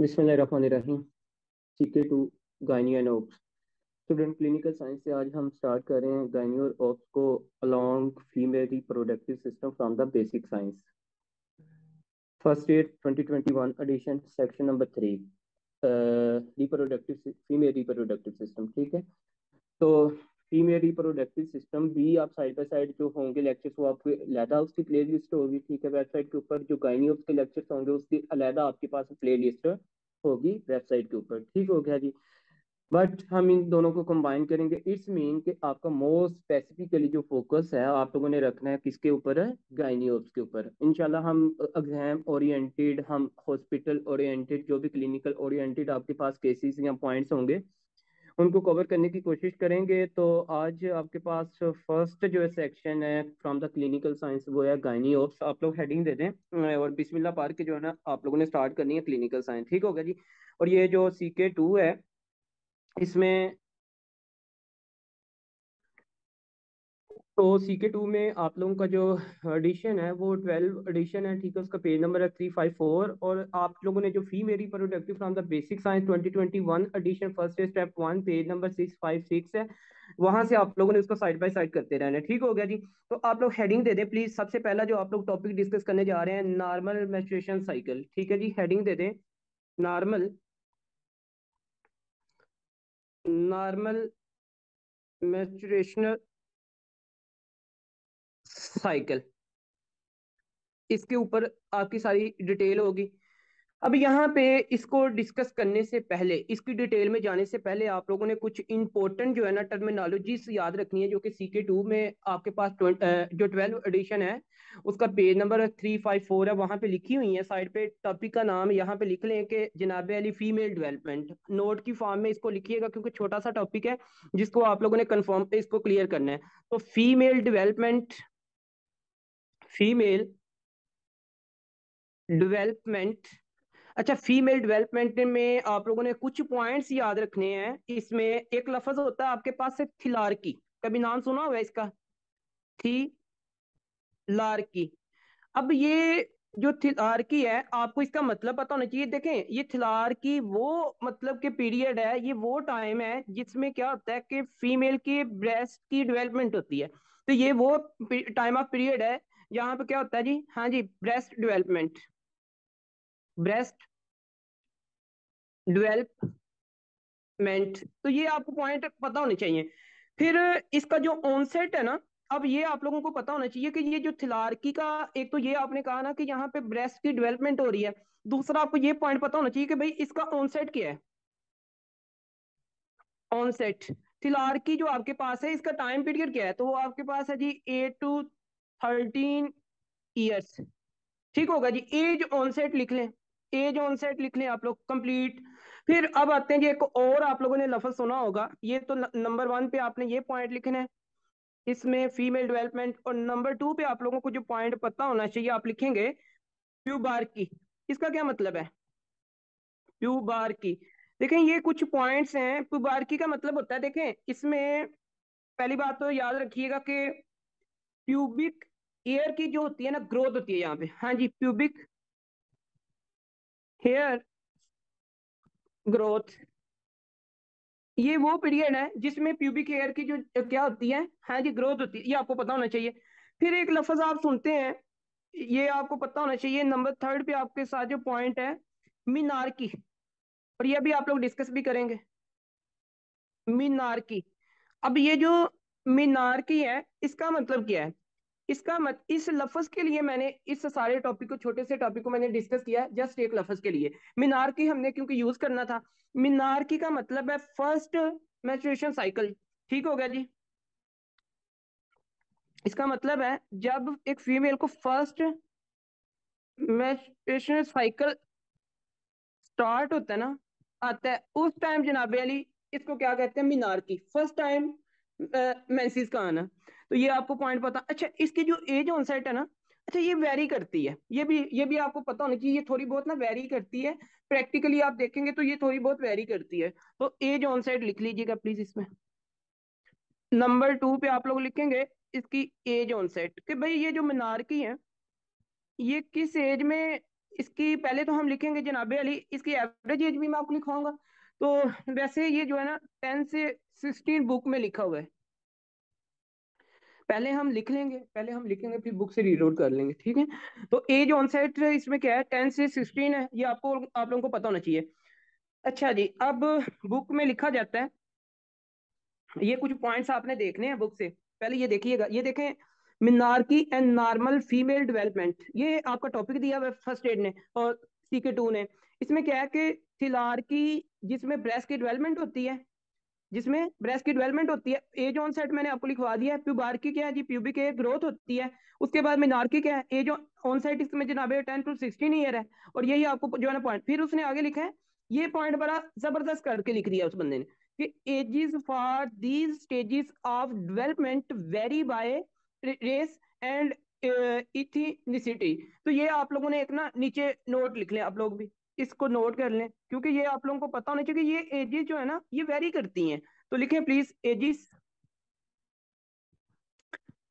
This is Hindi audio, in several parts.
बिस्मिल्लाहिर्रहमानिर्रहीम। सीके to gynae and obs. Student clinical science से आज हम स्टार्ट कर रहे हैं गायनी और ओप्स को along female reproductive system from the basic science. First year 2021 edition section number 3, reproductive female reproductive system. ठीक है, तो फीमेल रिप्रोडक्टिव सिस्टम भी आप साइड बाय साइड जो होंगे लेक्चर्स वो आपको अलहदा उसकी प्ले लिस्ट होगी। ठीक है, वेबसाइट के ऊपर जो गायनी ओप्स के लेक्चर्स होंगे उसकी अलहदा आपके पास प्ले लिस्ट होगी वेबसाइट के ऊपर। ठीक हो गया जी। बट हम इन दोनों को कंबाइन करेंगे। इट्स मीन कि आपका मोस्ट स्पेसिफिकली जो फोकस है आप लोगों ने रखना है किसके ऊपर है, गायनी ओप्स के ऊपर। इंशाल्लाह हम एग्जाम ओरिएंटेड, हम हॉस्पिटल ओरिएंटेड, जो भी क्लिनिकल ओरिएंटेड आपके पास केसेस या पॉइंट्स होंगे उनको कवर करने की कोशिश करेंगे। तो आज आपके पास फर्स्ट जो है सेक्शन है फ्रॉम द क्लिनिकल साइंस वो है गायनी ओप्स। आप लोग हेडिंग दे दें और बिस्मिल्लाह पार के जो है ना आप लोगों ने स्टार्ट करनी है क्लिनिकल साइंस। ठीक होगा जी। और ये जो CK2 है इसमें, तो CK2 में आप लोगों का जो एडिशन है वो 12 एडिशन है। ठीक है, उसका पेज नंबर है 354। और आप लोगों ने जो female reproductive from the basic science 2021 edition first step 1 page number 656 है, वहां से आप लोगों ने उसको साइड बाय साइड करते रहना है। ठीक हो गया जी। तो आप लोग हेडिंग दे दें प्लीज। सबसे पहला जो आप लोग टॉपिक डिस्कस करने जा रहे हैं नॉर्मल मेंस्ट्रुएशन साइकिल। ठीक है जी, हेडिंग दे दें नॉर्मल, नॉर्मल मेंस्ट्रुएशनल साइकिल। इसके ऊपर आपकी सारी डिटेल होगी। अब यहाँ पे इसको डिस्कस करने से पहले, इसकी डिटेल में जाने से पहले आप लोगों ने कुछ इंपॉर्टेंट जो है ना टर्मिनोलॉजीज याद रखनी है, जो कि CK2 में आपके पास जो 12 एडिशन है उसका पेज नंबर 354 है, वहां पे लिखी हुई है साइड पे। टॉपिक का नाम यहाँ पे लिख लें कि जनाबे अली फीमेल डेवलपमेंट। नोट की फॉर्म में इसको लिखिएगा क्योंकि छोटा सा टॉपिक है जिसको आप लोगों ने कंफर्म पे इसको क्लियर करना है। तो फीमेल डेवलपमेंट, फीमेल डेवलपमेंट। अच्छा, फीमेल डेवलपमेंट में आप लोगों ने कुछ पॉइंट्स याद रखने हैं। इसमें एक लफ्ज होता है आपके पास से थिलारकी, कभी नाम सुना हुआ है इसका, थिलारकी। अब ये जो थिलारकी है आपको इसका मतलब पता होना चाहिए। देखें, ये थिलारकी वो मतलब के पीरियड है, ये वो टाइम है जिसमें क्या होता है कि फीमेल की ब्रेस्ट की डेवलपमेंट होती है। तो ये वो टाइम ऑफ पीरियड है यहाँ पे क्या होता है जी, हाँ जी, ब्रेस्ट डेवलपमेंट, ब्रेस्ट डेवलपमेंट। तो ये आपको पॉइंट पता होने चाहिए। फिर इसका जो ऑनसेट है ना, अब ये आप लोगों को पता होना चाहिए कि ये जो थिलारकी का, एक तो ये आपने कहा ना कि यहाँ पे ब्रेस्ट की डेवलपमेंट हो रही है, दूसरा आपको ये पॉइंट पता होना चाहिए कि भाई इसका ऑनसेट क्या है। ऑनसेट थिलारकी जो आपके पास है इसका टाइम पीरियड क्या है, तो वो आपके पास है जी 8 to 13 ईयर्स। ठीक होगा जी। एज ऑनसेट लिख लें, एज ऑनसेट लिख लें आप लोग कंप्लीट। फिर अब आते हैं जी, एक और आप लोगों ने लफ्ज सुना होगा, ये तो नंबर 1 पे आपने ये पॉइंट लिखना है इसमें फीमेल डेवलपमेंट। और नंबर 2 पे आप लोगों को जो पॉइंट पता होना चाहिए आप लिखेंगे प्यूबार्की। इसका क्या मतलब है प्यूबार्की? देखें, ये कुछ पॉइंट्स हैं। प्यूबार्की का मतलब होता है, देखें इसमें पहली बात तो याद रखिएगा कि प्यूबिक एयर की जो होती है ना ग्रोथ होती है यहाँ पे, हाँ जी, प्यूबिक हेयर ग्रोथ। ये वो पीरियड है जिसमें प्यूबिक हेयर की जो क्या होती है, हाँ जी, ग्रोथ होती है। ये आपको पता होना चाहिए। फिर एक लफ्ज आप सुनते हैं, ये आपको पता होना चाहिए। नंबर 3 पे आपके साथ जो पॉइंट है मीनारकी, और ये भी आप लोग डिस्कस भी करेंगे, मीनारकी। अब ये जो मीनारकी है इसका मतलब क्या है? इसका मत, इस लफ्ज के लिए मैंने इस सारे टॉपिक को, छोटे से टॉपिक को मैंने डिस्कस किया जस्ट एक लफ्ज के लिए। मीनारकी हमने क्योंकि यूज करना था। मीनारकी का मतलब है फर्स्ट मेंस्ट्रुएशन साइकिल। ठीक हो गया जी। इसका मतलब है जब एक फीमेल को फर्स्ट मेंस्ट्रुएशन साइकिल स्टार्ट होता है ना, आता है, उस टाइम जनाबे अली इसको क्या कहते हैं, मीनारकी, फर्स्ट टाइम मेंसेस का आना। तो ये आपको पॉइंट पता। अच्छा, इसकी जो एज ऑनसेट है ना, अच्छा ये वेरी करती है, ये भी आपको पता होना चाहिए। ये थोड़ी बहुत ना वेरी करती है, प्रैक्टिकली आप देखेंगे तो ये थोड़ी बहुत वेरी करती है। तो एज ऑनसेट लिख लीजिएगा प्लीज इसमें। नंबर 2 पे आप लोग लिखेंगे इसकी एज ऑनसेट कि भाई ये जो मीनारकी है ये किस एज में इसकी पहले तो हम लिखेंगे जनाबे अली, इसकी एवरेज एज भी मैं आपको लिखवाऊंगा। तो वैसे ये जो है ना 10 से 16 बुक में लिखा हुआ है, पहले हम लिख लेंगे, पहले हम लिखेंगे फिर बुक से रीड आउट कर लेंगे, ठीक है। तो एज ऑनसेट इसमें क्या है, 10 से 16 है, ये आपको आप लोगों को पता होना चाहिए। अच्छा जी, अब बुक में लिखा जाता है, ये कुछ पॉइंट्स आपने देखने हैं बुक से। पहले ये देखिएगा, ये देखें, menarche and normal female development, ये आपका टॉपिक दिया हुआ है फर्स्ट एड ने और CK2 ने। इसमें क्या है कि थिलार्की जिसमें ब्रेस्ट की डेवलपमेंट होती है, जिसमें ब्रेस्ट की डेवलपमेंट होती है, एज ऑन सेट मैंने आपको लिखवा दिया है। प्यूबार्की क्या है जी, प्यूबिक हेयर ग्रोथ होती है। उसके बाद मिनार्की क्या है, एज ऑन सेट इसमें जनाब 10 to 16 ईयर है। और यही आपको जो है ना पॉइंट, फिर उसने आगे लिखा है, ये पॉइंट बड़ा जबरदस्त करके लिख दिया उस बंदे ने कि ages for these stages of development vary by race and ethnicity. तो ये आप लोगों ने एक ना नीचे नोट लिख लें, आप लोग भी इसको नोट कर लें, क्योंकि ये आप लोगों को पता होना चाहिए कि ये एजेस जो है ना ये वेरी करती हैं। तो लिखें please, ages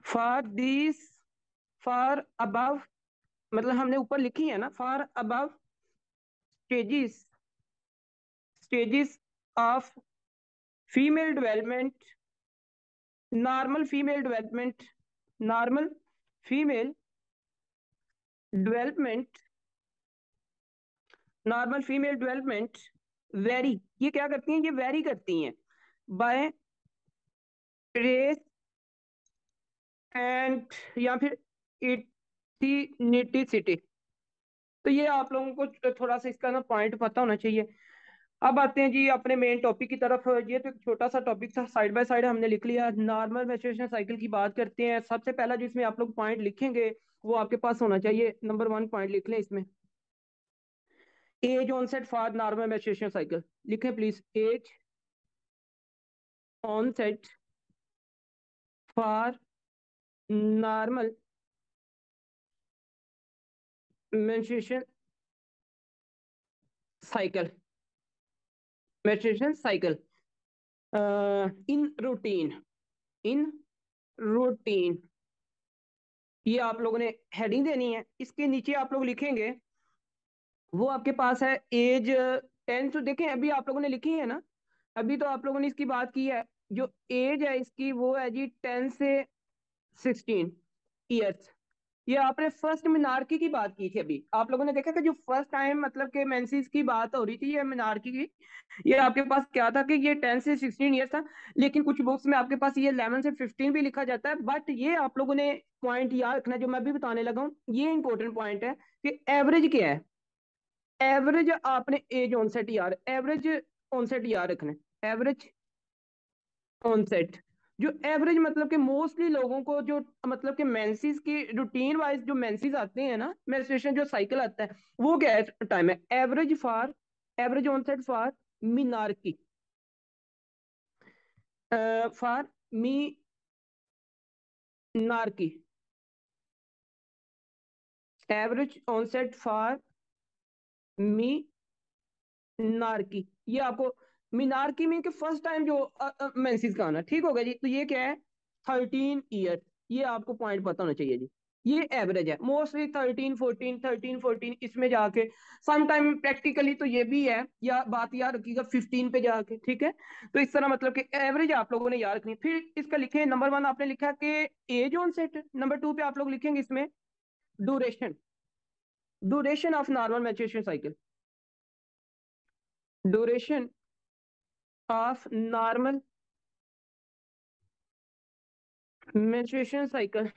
for this, for above, मतलब हमने ऊपर लिखी है ना, for above stages, stages of female development, normal female development, normal female development, normal female development vary, ये क्या करती हैं, ये वेरी करती हैं बाय रेस एंड या फिर इथनिसिटी। तो ये आप लोगों को थोड़ा सा इसका ना पॉइंट पता होना चाहिए। अब आते हैं जी अपने मेन टॉपिक की तरफ। ये तो एक छोटा सा टॉपिक था, साइड बाय साइड हमने लिख लिया। नॉर्मल मेंस्ट्रुएशन साइकिल की बात करते हैं। सबसे पहला जिसमें आप लोग पॉइंट लिखेंगे वो आपके पास होना चाहिए, नंबर 1 पॉइंट लिख लें इसमें, age onset for normal menstruation cycle. लिखें please, age onset for normal menstruation cycle, menstruation cycle in routine, in routine. ये आप लोगों ने हेडिंग देनी है। इसके नीचे आप लोग लिखेंगे, वो आपके पास है एज 10 तो देखें अभी आप लोगों ने लिखी है ना, अभी तो आप लोगों ने इसकी बात की है। जो एज है इसकी वो है जी 10 से 16 ईयर्स। ये आपने फर्स्ट मिनार्की की बात की थी, अभी आप लोगों ने देखा कि जो फर्स्ट टाइम मतलब कि मेंसेस की बात हो रही थी ये मिनार्की की, ये आपके पास क्या था कि ये 10 से 16 ईयर्स था। लेकिन कुछ बुक्स में आपके पास ये 11 से 15 भी लिखा जाता है। बट ये आप लोगों ने पॉइंट याद रखना, जो मैं भी बताने लगा हूँ ये इंपॉर्टेंट पॉइंट है कि एवरेज क्या है। एवरेज आपने एज ऑनसेट यार, एवरेज ऑनसेट याद रखना है, एवरेज ऑनसेट। जो एवरेज मतलब कि मोस्टली लोगों को जो मतलब कि मेंसेस की रूटीन वाइज जो मेंसेस आते हैं ना, मेंस्ट्रुएशन जो साइकिल आता है वो क्या है टाइम है, average for, average onset for menarche, for menarche, average onset for menarche. ये आपको मिनार्की में कि फर्स्ट टाइम जो मेंसेस का आना, ठीक होगा जी। तो ये क्या है, 13 ईयर। ये आपको पॉइंट पता होना चाहिए जी। ये एवरेज है, मोस्टली 13 14, 13 14 इसमें जाके सम टाइम प्रैक्टिकली तो ये भी है, या बात याद रखिएगा 15 पे जाके, ठीक है। तो इस तरह मतलब कि एवरेज आप लोगों ने याद रखनी है। फिर इसका लिखे, नंबर 1 आपने लिखा कि एज ऑन सेट, नंबर 2 पे आप लोग लिखेंगे इसमें duration, duration of normal maturation cycle, duration of normal menstruation cycle.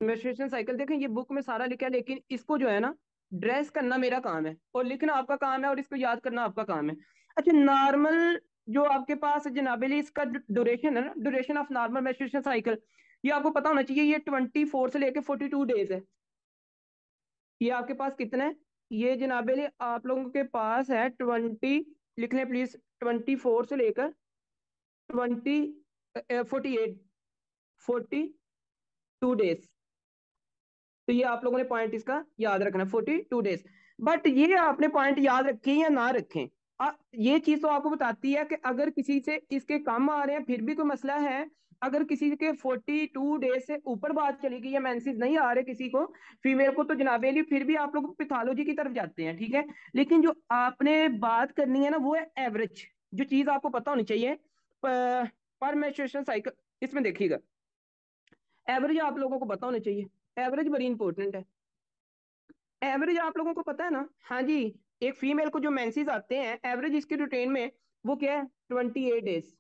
Menstruation cycle देखें ये बुक में सारा लिखा है, लेकिन इसको जो है ना ड्रेस करना मेरा काम है और लिखना आपका काम है और इसको याद करना आपका काम है। अच्छा, नॉर्मल जो आपके पास जनाबेली इसका ड्यूरेशन है ना, duration of normal menstruation cycle, ये आपको पता होना चाहिए। ये 24 से लेके 42 डेज है। ये आपके पास कितना है, ये जनाबेली आप लोगों के पास है 20, लिख लें प्लीज, 24 से लेकर 48, 42 डेज। तो ये आप लोगों ने पॉइंट इसका याद रखना, 42 डेज। बट ये आपने पॉइंट याद रखें या ना रखें, ये चीज तो आपको बताती है कि अगर किसी से इसके कम आ रहे हैं फिर भी कोई मसला है, अगर किसी के 42 डेज से ऊपर बात चली गई या मेंसेस नहीं आ रहे किसी को, फीमेल को, तो जनाब अली फिर भी आप लोग पैथोलॉजी की तरफ जाते हैं, ठीक है। लेकिन जो आपने बात करनी है ना वो है एवरेज, जो चीज आपको पता होनी चाहिए पर मेंस्ट्रुएशन साइकिल। इसमें देखिएगा एवरेज आप लोगों को पता होना चाहिए, एवरेज बड़ी इंपॉर्टेंट है। एवरेज आप लोगों को पता है ना? हाँ जी। एक फीमेल को जो मेंसेस आते हैं एवरेज इसके रूटीन में वो क्या है? 28 डेज।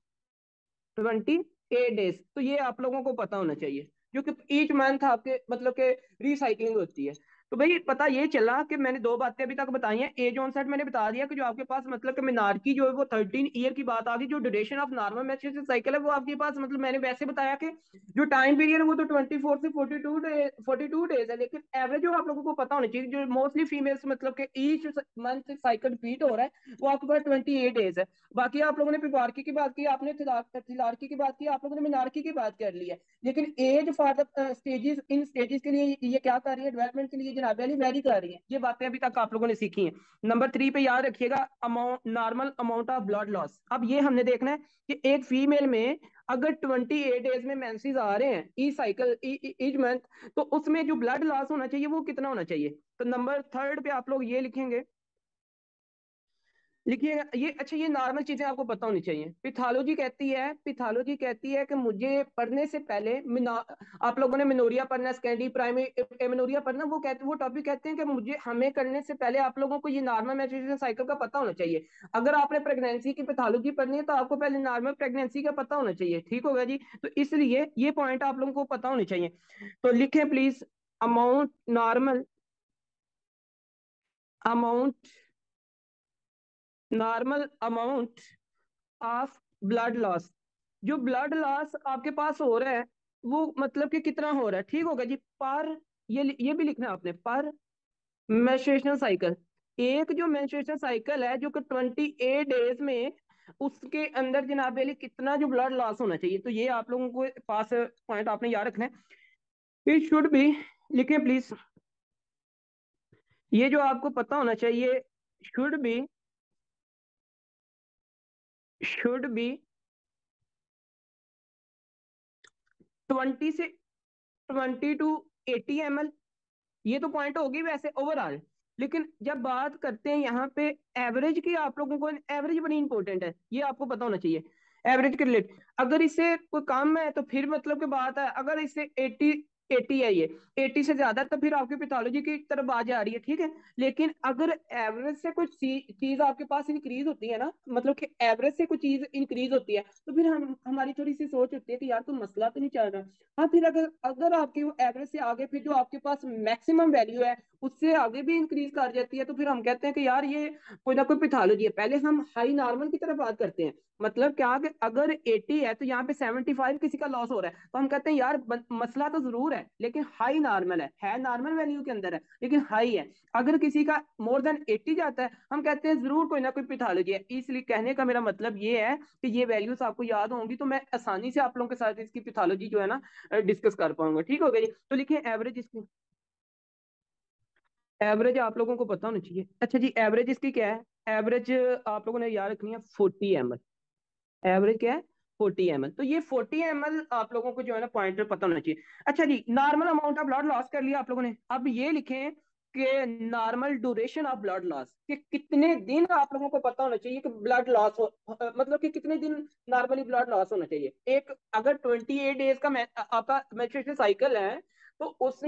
28 डेज, तो ये आप लोगों को पता होना चाहिए, जो कि ईच मंथ आपके मतलब के रिसाइकलिंग होती है। तो भाई पता ये चला कि मैंने दो बातें अभी तक बताई हैं। एज ऑनसेट मैंने बता दिया कि जो आपके पास मतलब कि मिनार्की जो है वो 13 ईयर की बात आ गई। जो duration of normal menstruation cycle है वो आपके पास मतलब मैंने वैसे बताया कि जो टाइम पीरियड है वो तो 24 से 42 डेज है, लेकिन एवरेज जो आप लोगों को पता होना चाहिए, जो मोस्टली फीमेल्स मतलब कि ईच मंथ साइकिल रिपीट हो रहा है वो आपके पास 28 डेज है। बाकी आप लोगों ने पिपार्की की बात की, आपने थिलार्की की बात की, आप लोगों ने मिनार्की की बात कर ली है। लेकिन एज फॉर द स्टेजेस, इन स्टेजेस के लिए ये क्या कर रही है? डेवलपमेंट के लिए जनाब अली वेरी कर रही है। ये बातें अभी तक आप लोगों ने सीखी हैं। नंबर 3 पे याद रखिएगा, amount, normal amount of blood loss. अब ये हमने देखना है कि एक फीमेल में अगर 28 डेज में मेंसेस आ रहे हैं ई साइकिल ईच मंथ, तो उसमें जो ब्लड लॉस होना चाहिए वो कितना होना चाहिए? तो नंबर 3 पे आप लोग ये लिखेंगे, लिखिएगा ये। अच्छा, ये नॉर्मल चीजें आपको पता होनी चाहिए। पैथोलॉजी कहती है कि मुझे पढ़ने से पहले आप लोगों ने मिनोरिया पढ़ना, सेकेंडरी प्राइमरी एमिनोरिया पढ़ना, वो टॉपिक कहते हैं कि मुझे हमें करने से पहले आप लोगों को ये नॉर्मल मेंस्ट्रुएशन साइकिल का पता होना चाहिए। अगर आपने प्रेगनेंसी की पैथोलॉजी पढ़नी है तो आपको पहले नॉर्मल प्रेगनेंसी का पता होना चाहिए, ठीक होगा जी। तो इसलिए ये पॉइंट आप लोगों को पता होने चाहिए। तो लिखें please, amount, normal amount, normal amount of blood loss. जो ब्लड लॉस आपके पास हो रहा है वो मतलब कि कितना हो रहा है, ठीक होगा जी। पर ये भी लिखना है आपने, पर मेंस्ट्रुएशन साइकिल। एक जो मेंस्ट्रुएशन साइकिल है जो कि 28 डेज में, उसके अंदर जनाब अली कितना जो ब्लड लॉस होना चाहिए। तो ये आप लोगों को पास पॉइंट आपने याद रखना है। इट शुड बी, लिखें प्लीज, ये जो आपको पता होना चाहिए, शुड बी 20 से 20 to 80 ml। ये तो पॉइंट होगी वैसे ओवरऑल, लेकिन जब बात करते हैं यहाँ पे एवरेज की, आप लोगों को एवरेज बड़ी इंपॉर्टेंट है, ये आपको पता होना चाहिए। एवरेज के रिलेट अगर इससे कोई कम है तो फिर मतलब की बात है, अगर इससे 80 है, ये 80 से ज्यादा तो फिर आपकी पैथोलॉजी की तरफ आ जा रही है, ठीक है। लेकिन अगर एवरेज से कुछ चीज आपके पास इंक्रीज होती है ना, मतलब कि एवरेज से कुछ चीज इंक्रीज होती है, तो फिर हम हमारी थोड़ी सी सोच होती है कि यार कोई मसला तो नहीं चल रहा। हाँ, फिर अगर अगर आपके वो एवरेज से आगे फिर जो आपके पास मैक्सिमम वैल्यू है उससे आगे भी इंक्रीज कर जाती है, तो फिर हम कहते हैं कि यार ये कोई ना कोई पैथोलॉजी है। पहले हम हाई नॉर्मल की तरफ बात करते हैं, मतलब क्या कि अगर 80 है तो यहाँ पे 75 किसी का लॉस हो रहा है, तो हम कहते हैं यार मसला तो जरूर है लेकिन हाई नॉर्मल है नॉर्मल वैल्यू के अंदर है लेकिन हाई है। अगर किसी का मोर देन 80 जाता है हम कहते हैं जरूर कोई ना कोई पैथोलॉजी है। इसलिए कहने का मेरा मतलब ये है कि ये वैल्यूज आपको याद होंगी तो मैं आसानी से आप लोगों के साथ इसकी पैथोलॉजी जो है ना डिस्कस कर पाऊंगा, ठीक हो गया जी। तो लिखिए एवरेज इसकी, एवरेज आप लोगों को पता होना चाहिए। अच्छा जी, एवरेज इसकी क्या है? एवरेज आप लोगों ने याद रखनी है 40 ml। एवरेज क्या है? 40 ml। तो ये 40 ml आप लोगों को जो है ना पॉइंटर पता होना चाहिए। अच्छा जी, normal amount of blood loss कर लिया आप लोगों ने। अब ये लिखें कि normal duration of blood loss, कि कितने दिन आप लोगों को पता होना चाहिए कि ब्लड लॉस हो, मतलब कि कितने दिन नॉर्मली ब्लड लॉस होना चाहिए। एक अगर 28 डेज का आपका मेंस्ट्रुएशन साइकिल है तो उस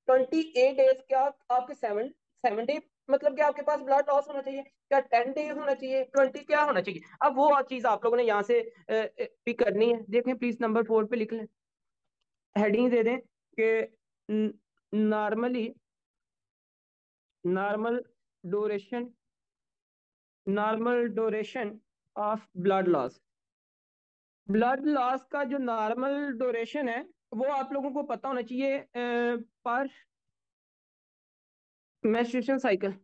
28 डेज क्या आपके 7 7 डे मतलब कि आपके पास ब्लड लॉस होना चाहिए, क्या 10 डे होना चाहिए, 20 क्या होना चाहिए? अब वो चीज आप लोगों ने यहाँ से पिक करनी है। देखें प्लीज, नंबर 4 पे लिख लें, हेडिंग दे दें कि normally, normal duration, normal duration of blood loss. Blood loss का जो नॉर्मल ड्यूरेशन है वो आप लोगों को पता होना चाहिए पर मेंस्ट्रुएशन साइकिल।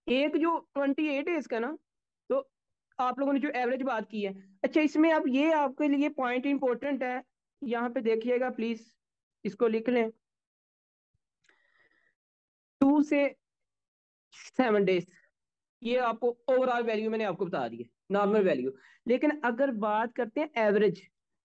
एक जो 28 डेज का ना, तो आप लोगों ने जो एवरेज बात की है। अच्छा, इसमें अब ये आपके लिए पॉइंट इंपॉर्टेंट है, यहाँ पे देखिएगा प्लीज, इसको लिख लें, 2 से 7 डेज। ये आपको ओवरऑल वैल्यू मैंने आपको बता दी है, नॉर्मल वैल्यू। लेकिन अगर बात करते हैं एवरेज,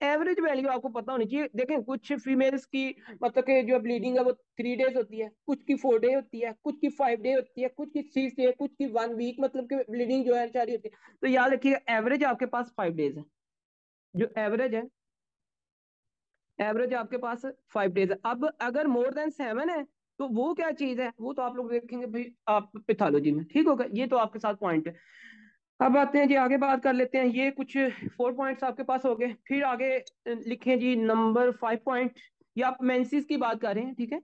एवरेज वैल्यू आपको पता होनी चाहिए। देखें कुछ फीमेल्स की मतलब कि जो ब्लीडिंग है वो 3 डेज होती है, कुछ की 4 डे होती है, कुछ की 5 डे होती है, कुछ की 6 डे, कुछ की 1 वीक, मतलब कि ब्लीडिंग जो है जारी होती है। तो याद रखिएगा एवरेज आपके पास 5 डेज है, जो एवरेज है, एवरेज आपके पास 5 डेज है। अब अगर मोर देन 7 है तो वो क्या चीज है, वो तो आप लोग देखेंगे भाई आप पैथोलॉजी में, ठीक होगा। ये तो आपके साथ पॉइंट है। अब आते हैं जी आगे, बात कर लेते हैं। ये कुछ 4 पॉइंट्स आपके पास हो गए। फिर आगे लिखें जी नंबर 5 पॉइंट, या आप मेंसिस की बात कर रहे हैं, ठीक है।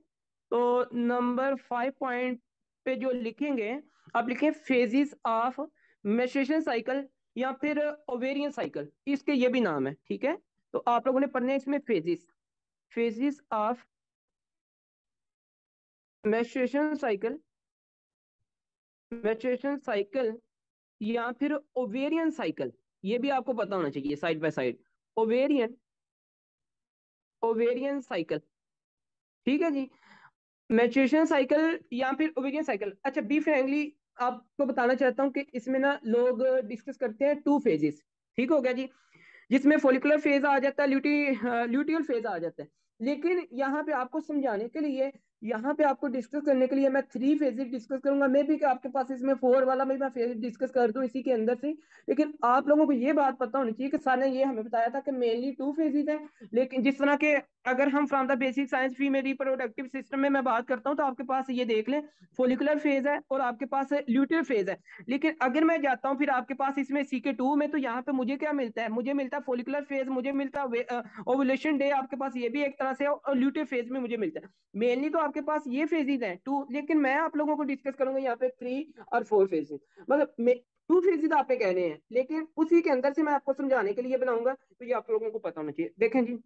तो नंबर 5 पॉइंट पे जो लिखेंगे, आप लिखें फेजिस ऑफ मेंस्ट्रुएशन साइकिल या फिर ओवेरियन साइकिल, इसके ये भी नाम है, ठीक है। तो आप लोगों ने पढ़ने हैं इसमें phases, phases of menstruation cycle, menstruation cycle या फिर ओवेरियन साइकिल, ये भी आपको पता होना चाहिए side by side. Ovarian, ovarian cycle, ठीक है जी। मेंस्ट्रुएशन साइकिल या फिर ओवेरियन साइकिल। अच्छा बी फ्रेंकली आपको बताना चाहता हूँ कि इसमें ना लोग डिस्कस करते हैं 2 फेजेस, ठीक हो गया जी, जिसमें फोलिकुलर फेज आ जाता है, ल्यूटियल फेज आ जाता है। लेकिन यहाँ पे आपको समझाने के लिए, यहाँ पे आपको डिस्कस करने के लिए मैं 3 फेजेस डिस्कस करूंगा। मे भी कि आपके पास इसमें 4 वाला में मैं फेज डिस्कस कर दूं इसी के अंदर से। लेकिन आप लोगों को ये बात पता होनी चाहिए कि सर ने ये हमें बताया था कि मेनली 2 फेजेस हैं। लेकिन जिस तरह के, अगर हम from the basic science female reproductive system में मैं बात करता हूँ, तो आपके पास ये देख लें फोलिकुलर फेज है और आपके पास ल्यूटियल फेज है। लेकिन अगर मैं जाता हूँ फिर आपके पास इसमें CK2 में, तो यहाँ पे मुझे क्या मिलता है, मुझे मिलता है फोलिकुलर फेज, मुझे मिलता है ओवुलेशन डे, आपके पास ये भी एक तरह से, और ल्यूटियल फेज में मुझे मिलता है। मेनली तो आपके पास ये फेजेस हैं 2, लेकिन मैं आप लोगों को डिस्कस करूंगा यहाँ पे 3 और 4 फेजेस। मतलब 2 फेजेस आपने कहने हैं, लेकिन उसी के अंदर से मैं आपको समझाने के लिए बनाऊंगा, तो ये आप लोगों को पता होना चाहिए। देखें जी,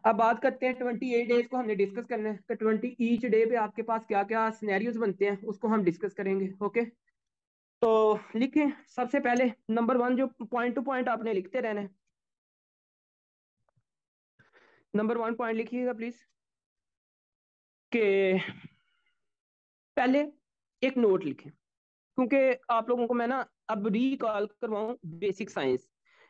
अब बात करते हैं 28 डेज को हमने डिस्कस करना है कि 20 ईच डे पे आपके पास क्या क्या सिनेरियोज बनते हैं, उसको हम डिस्कस करेंगे। ओके, तो लिखें सबसे पहले नंबर 1, जो पॉइंट टू पॉइंट आपने लिखते रहना है। नंबर 1 पॉइंट लिखिएगा प्लीज, कि पहले एक नोट लिखें, क्योंकि आप लोगों को मैं ना अब रिकॉल करवाऊं बेसिक साइंस।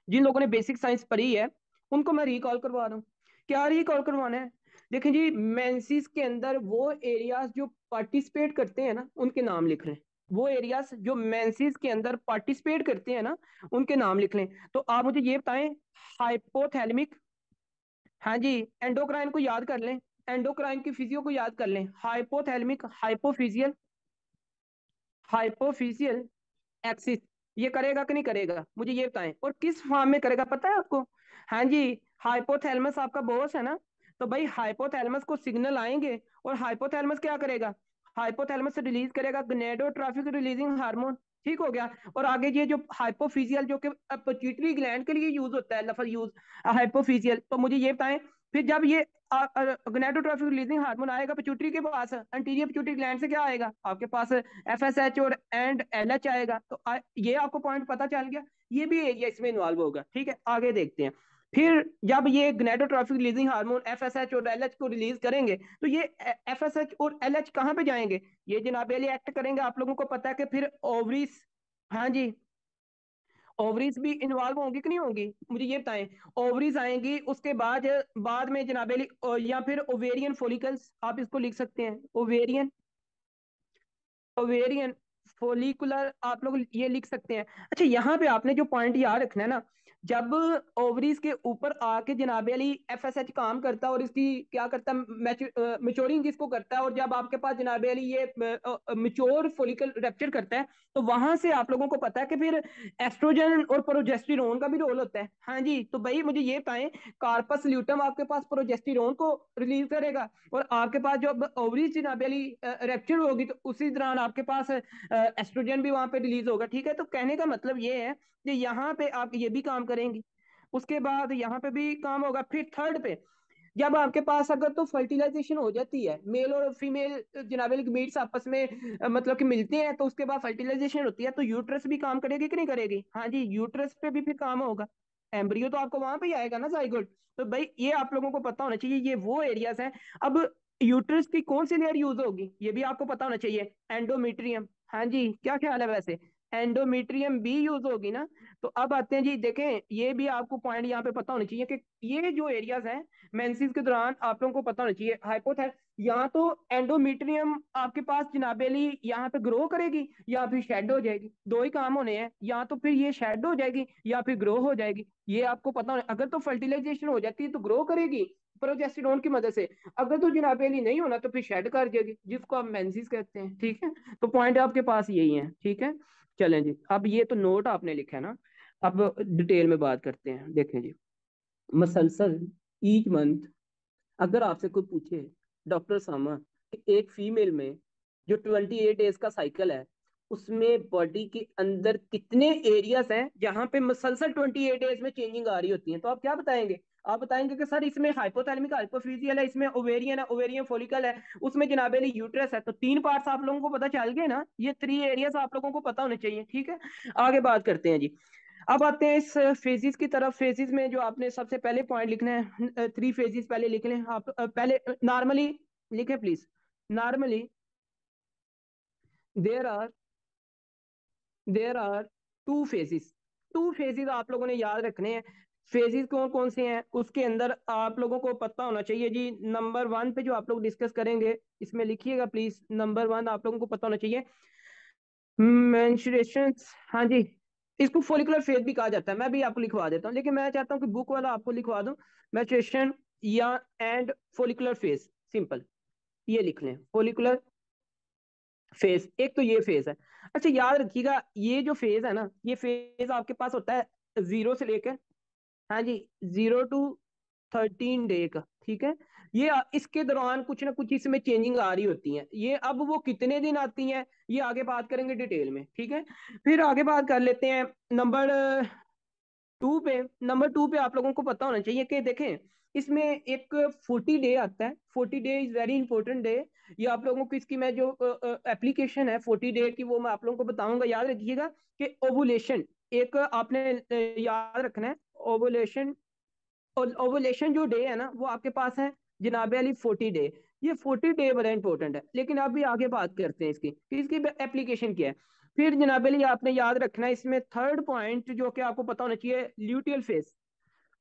जिन लोगों ने बेसिक साइंस पढ़ी है उनको मैं रिकॉल करवा रहा हूँ। क्या रिकॉल करवाना है? देखें जी, मेंसिस के अंदर वो एरियाज जो पार्टिसिपेट करते हैं ना, उनके नाम लिख लें। वो एरियाज जो मेंसिस के अंदर पार्टिसिपेट करते हैं ना, उनके नाम लिख लें। तो आप मुझे ये बताएं, हाइपोथैलेमिक, हाँ जी, एंडोक्राइन को याद कर लें, एंडोक्राइन की फिजियो को याद कर लें, हाइपोथैलेमिक, हाइपोफिजियल, हाइपोफिजियल एक्सिस। ये करेगा कि नहीं करेगा, मुझे ये बताएं, और किस फॉर्म में करेगा पता है आपको? हाँ जी, हाइपोथैलेमस आपका बॉस है ना, तो भाई हाइपोथैलेमस को सिग्नल आएंगे और हाइपोथैलेमस क्या करेगा, हाइपोथैलेमस से रिलीज करेगा गनेडोट्रोफिक रिलीजिंग हार्मोन, ठीक हो गया। और आगे ये जो हाइपोफिजियल, जो कि पिट्यूटरी ग्लैंड के लिए यूज होता है, लफज यूज हाइपोफिजियल, तो मुझे ये बताएं, फिर जब ये गनेडोट्रोफिक रिलीजिंग हार्मोन आएगा पिट्यूटरी के पास, एंटीरियर पिट्यूटरी ग्लैंड से क्या आएगा आपके पास, FSH और एंड LH आएगा। तो ये आपको पॉइंट पता चल गया, ये भी एरिया इसमें इन्वॉल्व होगा, ठीक है। आगे देखते हैं, फिर जब ये गनेडोट्रोफिक रिलीजिंग हार्मोन FSH और LH को रिलीज करेंगे, तो ये FSH और LH कहाँ पे जाएंगे, ये जनाब एक्ट करेंगे, आप लोगों को पता है कि फिर ओवरीज, हाँ जी, ओवरीज भी इन्वॉल्व होंगी कि नहीं होंगी, मुझे ये बताएं। ओवरीज आएंगी, उसके बाद बाद में जनाब या फिर ओवेरियन फोलिकल्स, आप इसको लिख सकते हैं, ओवेरियन, ओवेरियन फोलिकुलर, आप लोग ये लिख सकते हैं। अच्छा यहाँ पे आपने जो पॉइंट याद रखना है ना, जब ओवरीज के ऊपर आके जनाबे अली FSH काम करता है और इसकी क्या करता है, मेच्योरिंग इसको करता है, और जब आपके पास जनाबे अली ये मेच्योर फोलिकल रैप्चर करता है, तो वहां से आप लोगों को पता है कि फिर एस्ट्रोजन और प्रोजेस्टेरोन का भी रोल होता है। हाँ जी, तो भाई मुझे ये बताएं, कार्पस ल्यूटम आपके पास प्रोजेस्टेरोन को रिलीज करेगा, और आपके पास जब ओवरीज जनाबे अली रैप्चर होगी, तो उसी दौरान आपके पास एस्ट्रोजन भी वहां पे रिलीज होगा, ठीक है। तो कहने का मतलब ये है कि यहाँ पे आप ये भी काम करेंगे, उसके बाद यहाँ पे भी काम होगा। फिर थर्ड पे, जब आपके पास अगर तो फर्टिलाइजेशन हो जाती है, मेल और फीमेल जनाबे मीट्स आपस में मतलब कि मिलते हैं, तो उसके बाद फर्टिलाइजेशन होती है, तो यूट्रस भी काम करेगी कि नहीं करेगी? हाँ जी, यूट्रस पे भी फिर काम होगा, एम्ब्रियो तो आपको वहां पे ही आएगा ना, जाइगोट। तो भाई ये आप लोगों को पता होना चाहिए, ये वो एरियाज हैं। अब यूट्रस की कौन सी लेयर यूज होगी, ये भी आपको पता होना चाहिए, एंडोमेट्रियम, हाँ जी, क्या ख्याल है वैसे? एंडोमेट्रियम भी यूज होगी ना। तो अब आते हैं जी, देखें ये भी आपको पॉइंट यहाँ पे पता होना चाहिए कि ये जो एरियाज हैं मेंसेस के दौरान आप लोगों को पता होना चाहिए। हाइपोथैल यहाँ तो एंडोमेट्रियम आपके पास जनाबेली यहाँ पे ग्रो करेगी या फिर शेड हो जाएगी, दो ही काम होने हैं, या तो फिर ये शेड हो जाएगी या फिर ग्रो हो जाएगी। ये आपको पता होना, अगर तो फर्टिलाइजेशन हो जाती है तो ग्रो करेगी प्रोजेस्टेरोन की मदद से, अगर तो जनाबेली नहीं होना तो फिर शेड कर जाएगी, जिसको आप मेंसेस कहते हैं। ठीक है, तो पॉइंट आपके पास यही है। ठीक है, चलें जी, अब ये तो नोट आपने लिखा है ना, अब डिटेल में बात करते हैं। देखें जी, मसलसल ईच मंथ, अगर आपसे कोई पूछे डॉक्टर सामा कि एक फीमेल में जो 28 डेज का साइकिल है उसमें बॉडी के अंदर कितने एरियाज हैं जहां पे मसलसल 28 डेज में चेंजिंग आ रही होती है, तो आप क्या बताएंगे? आप बताएंगे कि सर इसमें हाइपोथैलेमिक हाइपोफिजियल है, इसमें ओवेरियन है, ओवेरियन फॉलिकल है, उसमें जनाबेली यूट्रस है। तो तीन पार्ट्स आप लोगों को पता चल गए ना, ये 3 एरियाज आप लोगों को पता होने चाहिए। ठीक है, आगे बात करते हैं जी। अब आते हैं इस फेजिस की तरफ। फेजिस में जो आपने सबसे पहले पॉइंट लिखना है, 3 फेजिस पहले लिख लें आप। पहले नॉर्मली लिखें please. Normally there are there are 2 phases. 2 phases आप लोगों ने याद रखने हैं। फेजिस कौन कौन से हैं उसके अंदर आप लोगों को पता होना चाहिए जी। नंबर 1 पे जो आप लोग डिस्कस करेंगे इसमें लिखिएगा प्लीज। नंबर 1 आप लोगों को पता होना चाहिए मेंस्ट्रुएशन। हाँ जी, इसको फोलिकुलर फेज भी कहा जाता है, मैं भी आपको लिखवा देता हूँ, लेकिन मैं चाहता हूँ कि बुक वाला आपको लिखवा दूं। मेंस्ट्रुएशन या एंड फोलिकुलर फेज, सिंपल ये लिख लें, फोलिकुलर फेज। एक तो ये फेज है। अच्छा याद रखिएगा, ये जो फेज है ना, ये फेज आपके पास होता है 0 से लेकर, हाँ जी, 0 to 13 डे का। ठीक है, ये इसके दौरान कुछ ना कुछ इसमें चेंजिंग आ रही होती है। ये अब वो कितने दिन आती हैं ये आगे बात करेंगे डिटेल में। ठीक है, फिर आगे बात कर लेते हैं नंबर 2 पे। नंबर 2 पे आप लोगों को पता होना चाहिए कि देखें इसमें एक 40 डे आता है। 40 day is very important day. ये आप लोगों को इसकी मैं जो एप्लीकेशन है 40 डे की वो मैं आप लोगों को बताऊंगा। याद रखिएगा कि ओवुलेशन एक आपने याद रखना है। ओवुलेशन, और ओवुलेशन जो डे है ना वो आपके पास है जनाबे अली 40 डे। ये 40 डे बड़ा इंपॉर्टेंट है, लेकिन अभी आगे बात करते हैं इसकी कि इसकी एप्लीकेशन क्या है। फिर जनाबे अली आपने याद रखना है इसमें थर्ड पॉइंट जो कि आपको पता होना चाहिए, ल्यूटियल फेज।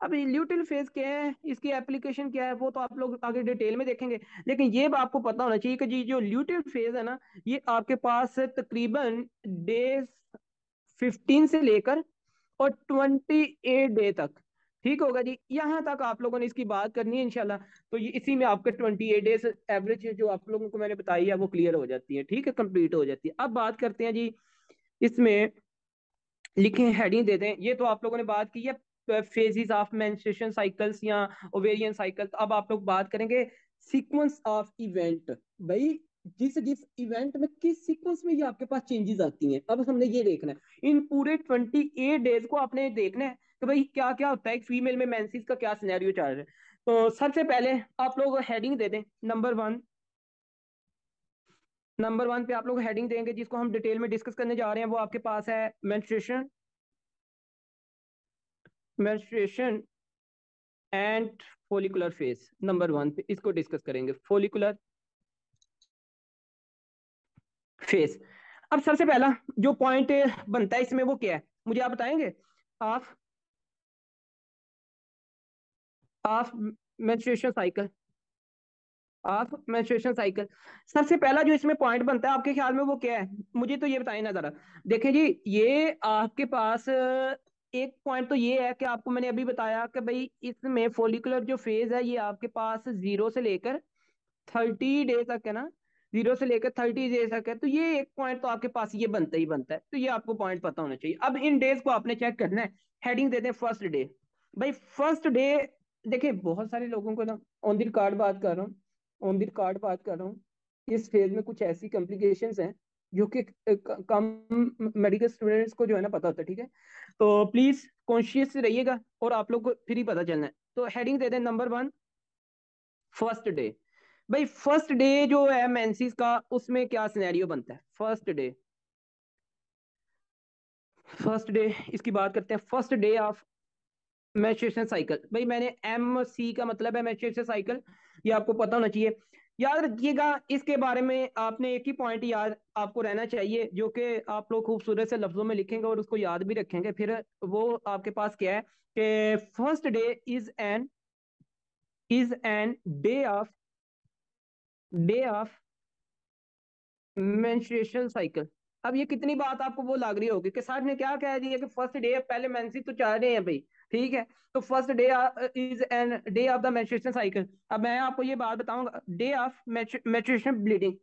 अब ल्यूटियल फेज क्या है, इसकी एप्लीकेशन क्या है, वो तो आप लोग आगे डिटेल में देखेंगे, लेकिन ये आपको पता होना चाहिए कि जी जो ल्यूटियल फेज है ना ये आपके पास तकरीबन डे 15 से लेकर और 28 डे तक। ठीक होगा जी, यहाँ तक आप लोगों ने इसकी बात करनी है इंशाल्लाह। तो ये इसी में आपके 28 डेज एवरेज जो आप लोगों को मैंने बताई है वो क्लियर हो जाती है। ठीक है, कंप्लीट हो जाती है। अब बात करते हैं जी इसमें, लिखे हेडिंग दे दें। ये तो आप लोगों ने बात की है फेजेस ऑफ मेंस्ट्रुएशन साइकिल्स या ओवेरियन साइकिल। अब आप लोग बात करेंगे सीक्वेंस ऑफ इवेंट। भाई जिस जिस इवेंट में किस सीक्वेंस में ये आपके पास चेंजेस आती हैं, अब हमने ये देखना है। इन पूरे 28 डेज को आपने देखना है कि भाई क्या क्या होता है फीमेल में मेंसेस का, क्या सिनेरियो चल रहा है। तो सबसे पहले आप लोग हेडिंग दे दें नंबर 1। नंबर 1 पे आप लोग हेडिंग देंगे जिसको हम डिटेल में डिस्कस करने जा रहे हैं, वो आपके पास है menstruation, menstruation and follicular phase. Number 1 पे इसको डिस्कस करेंगे, फोलिकुलर फेज। अब सबसे पहला जो पॉइंट बनता है इसमें वो क्या है, मुझे आप बताएंगे? Of of menstruation cycle, of menstruation cycle. सबसे पहला जो इसमें पॉइंट बनता है आपके ख्याल में वो क्या है, मुझे तो ये बताइए ना जरा। देखें जी, ये आपके पास एक पॉइंट तो ये है कि आपको मैंने अभी बताया कि भाई इसमें फोलिकुलर जो फेज है ये आपके पास 0 से लेकर 30 डे तक है ना, 0 से लेकर 30 डे तक है। तो ये एक पॉइंट तो आपके पास ये बनता ही बनता है, तो ये आपको पॉइंट पता होना चाहिए। अब इन डेज को आपने चेक करना है। हेडिंग देते हैं फर्स्ट डे। भाई फर्स्ट डे, देखिए बहुत सारे लोगों को ना, ऑन द रिकॉर्ड बात कर रहा हूँ, ऑन द रिकॉर्ड बात कर रहा हूँ, इस फेज में कुछ ऐसी कॉम्प्लिकेशंस हैं जो कि कम मेडिकल स्टूडेंट्स को जो है ना पता होता है। ठीक है, तो प्लीज कॉन्शियस रहिएगा और आप लोग को फिर ही पता चलना है। तो हेडिंग दे दें नंबर 1, फर्स्ट डे। भाई फर्स्ट डे जो है मेंसेस का उसमें क्या सिनेरियो बनता है फर्स्ट डे। फर्स्ट डे इसकी बात करते हैं, first day of menstruation cycle. भाई मैंने एम सी का मतलब है मेंस्ट्रुएशन साइकिल, ये आपको पता होना चाहिए। याद रखिएगा इसके बारे में आपने एक ही पॉइंट याद आपको रहना चाहिए, जो कि आप लोग खूबसूरत से लफ्जों में लिखेंगे और उसको याद भी रखेंगे। फिर वो आपके पास क्या है कि first day is an day of menstruation cycle. अब ये कितनी बात आपको वो लग रही होगी कि सर ने क्या कह दिया कि फर्स्ट डे, पहले मेंसी तो चाह रहे हैं भाई, ठीक है, तो first day is an day of the menstruation cycle. अब मैं आपको ये बात बताऊंगा, डे ऑफ मेंस्ट्रुएशन ब्लीडिंग,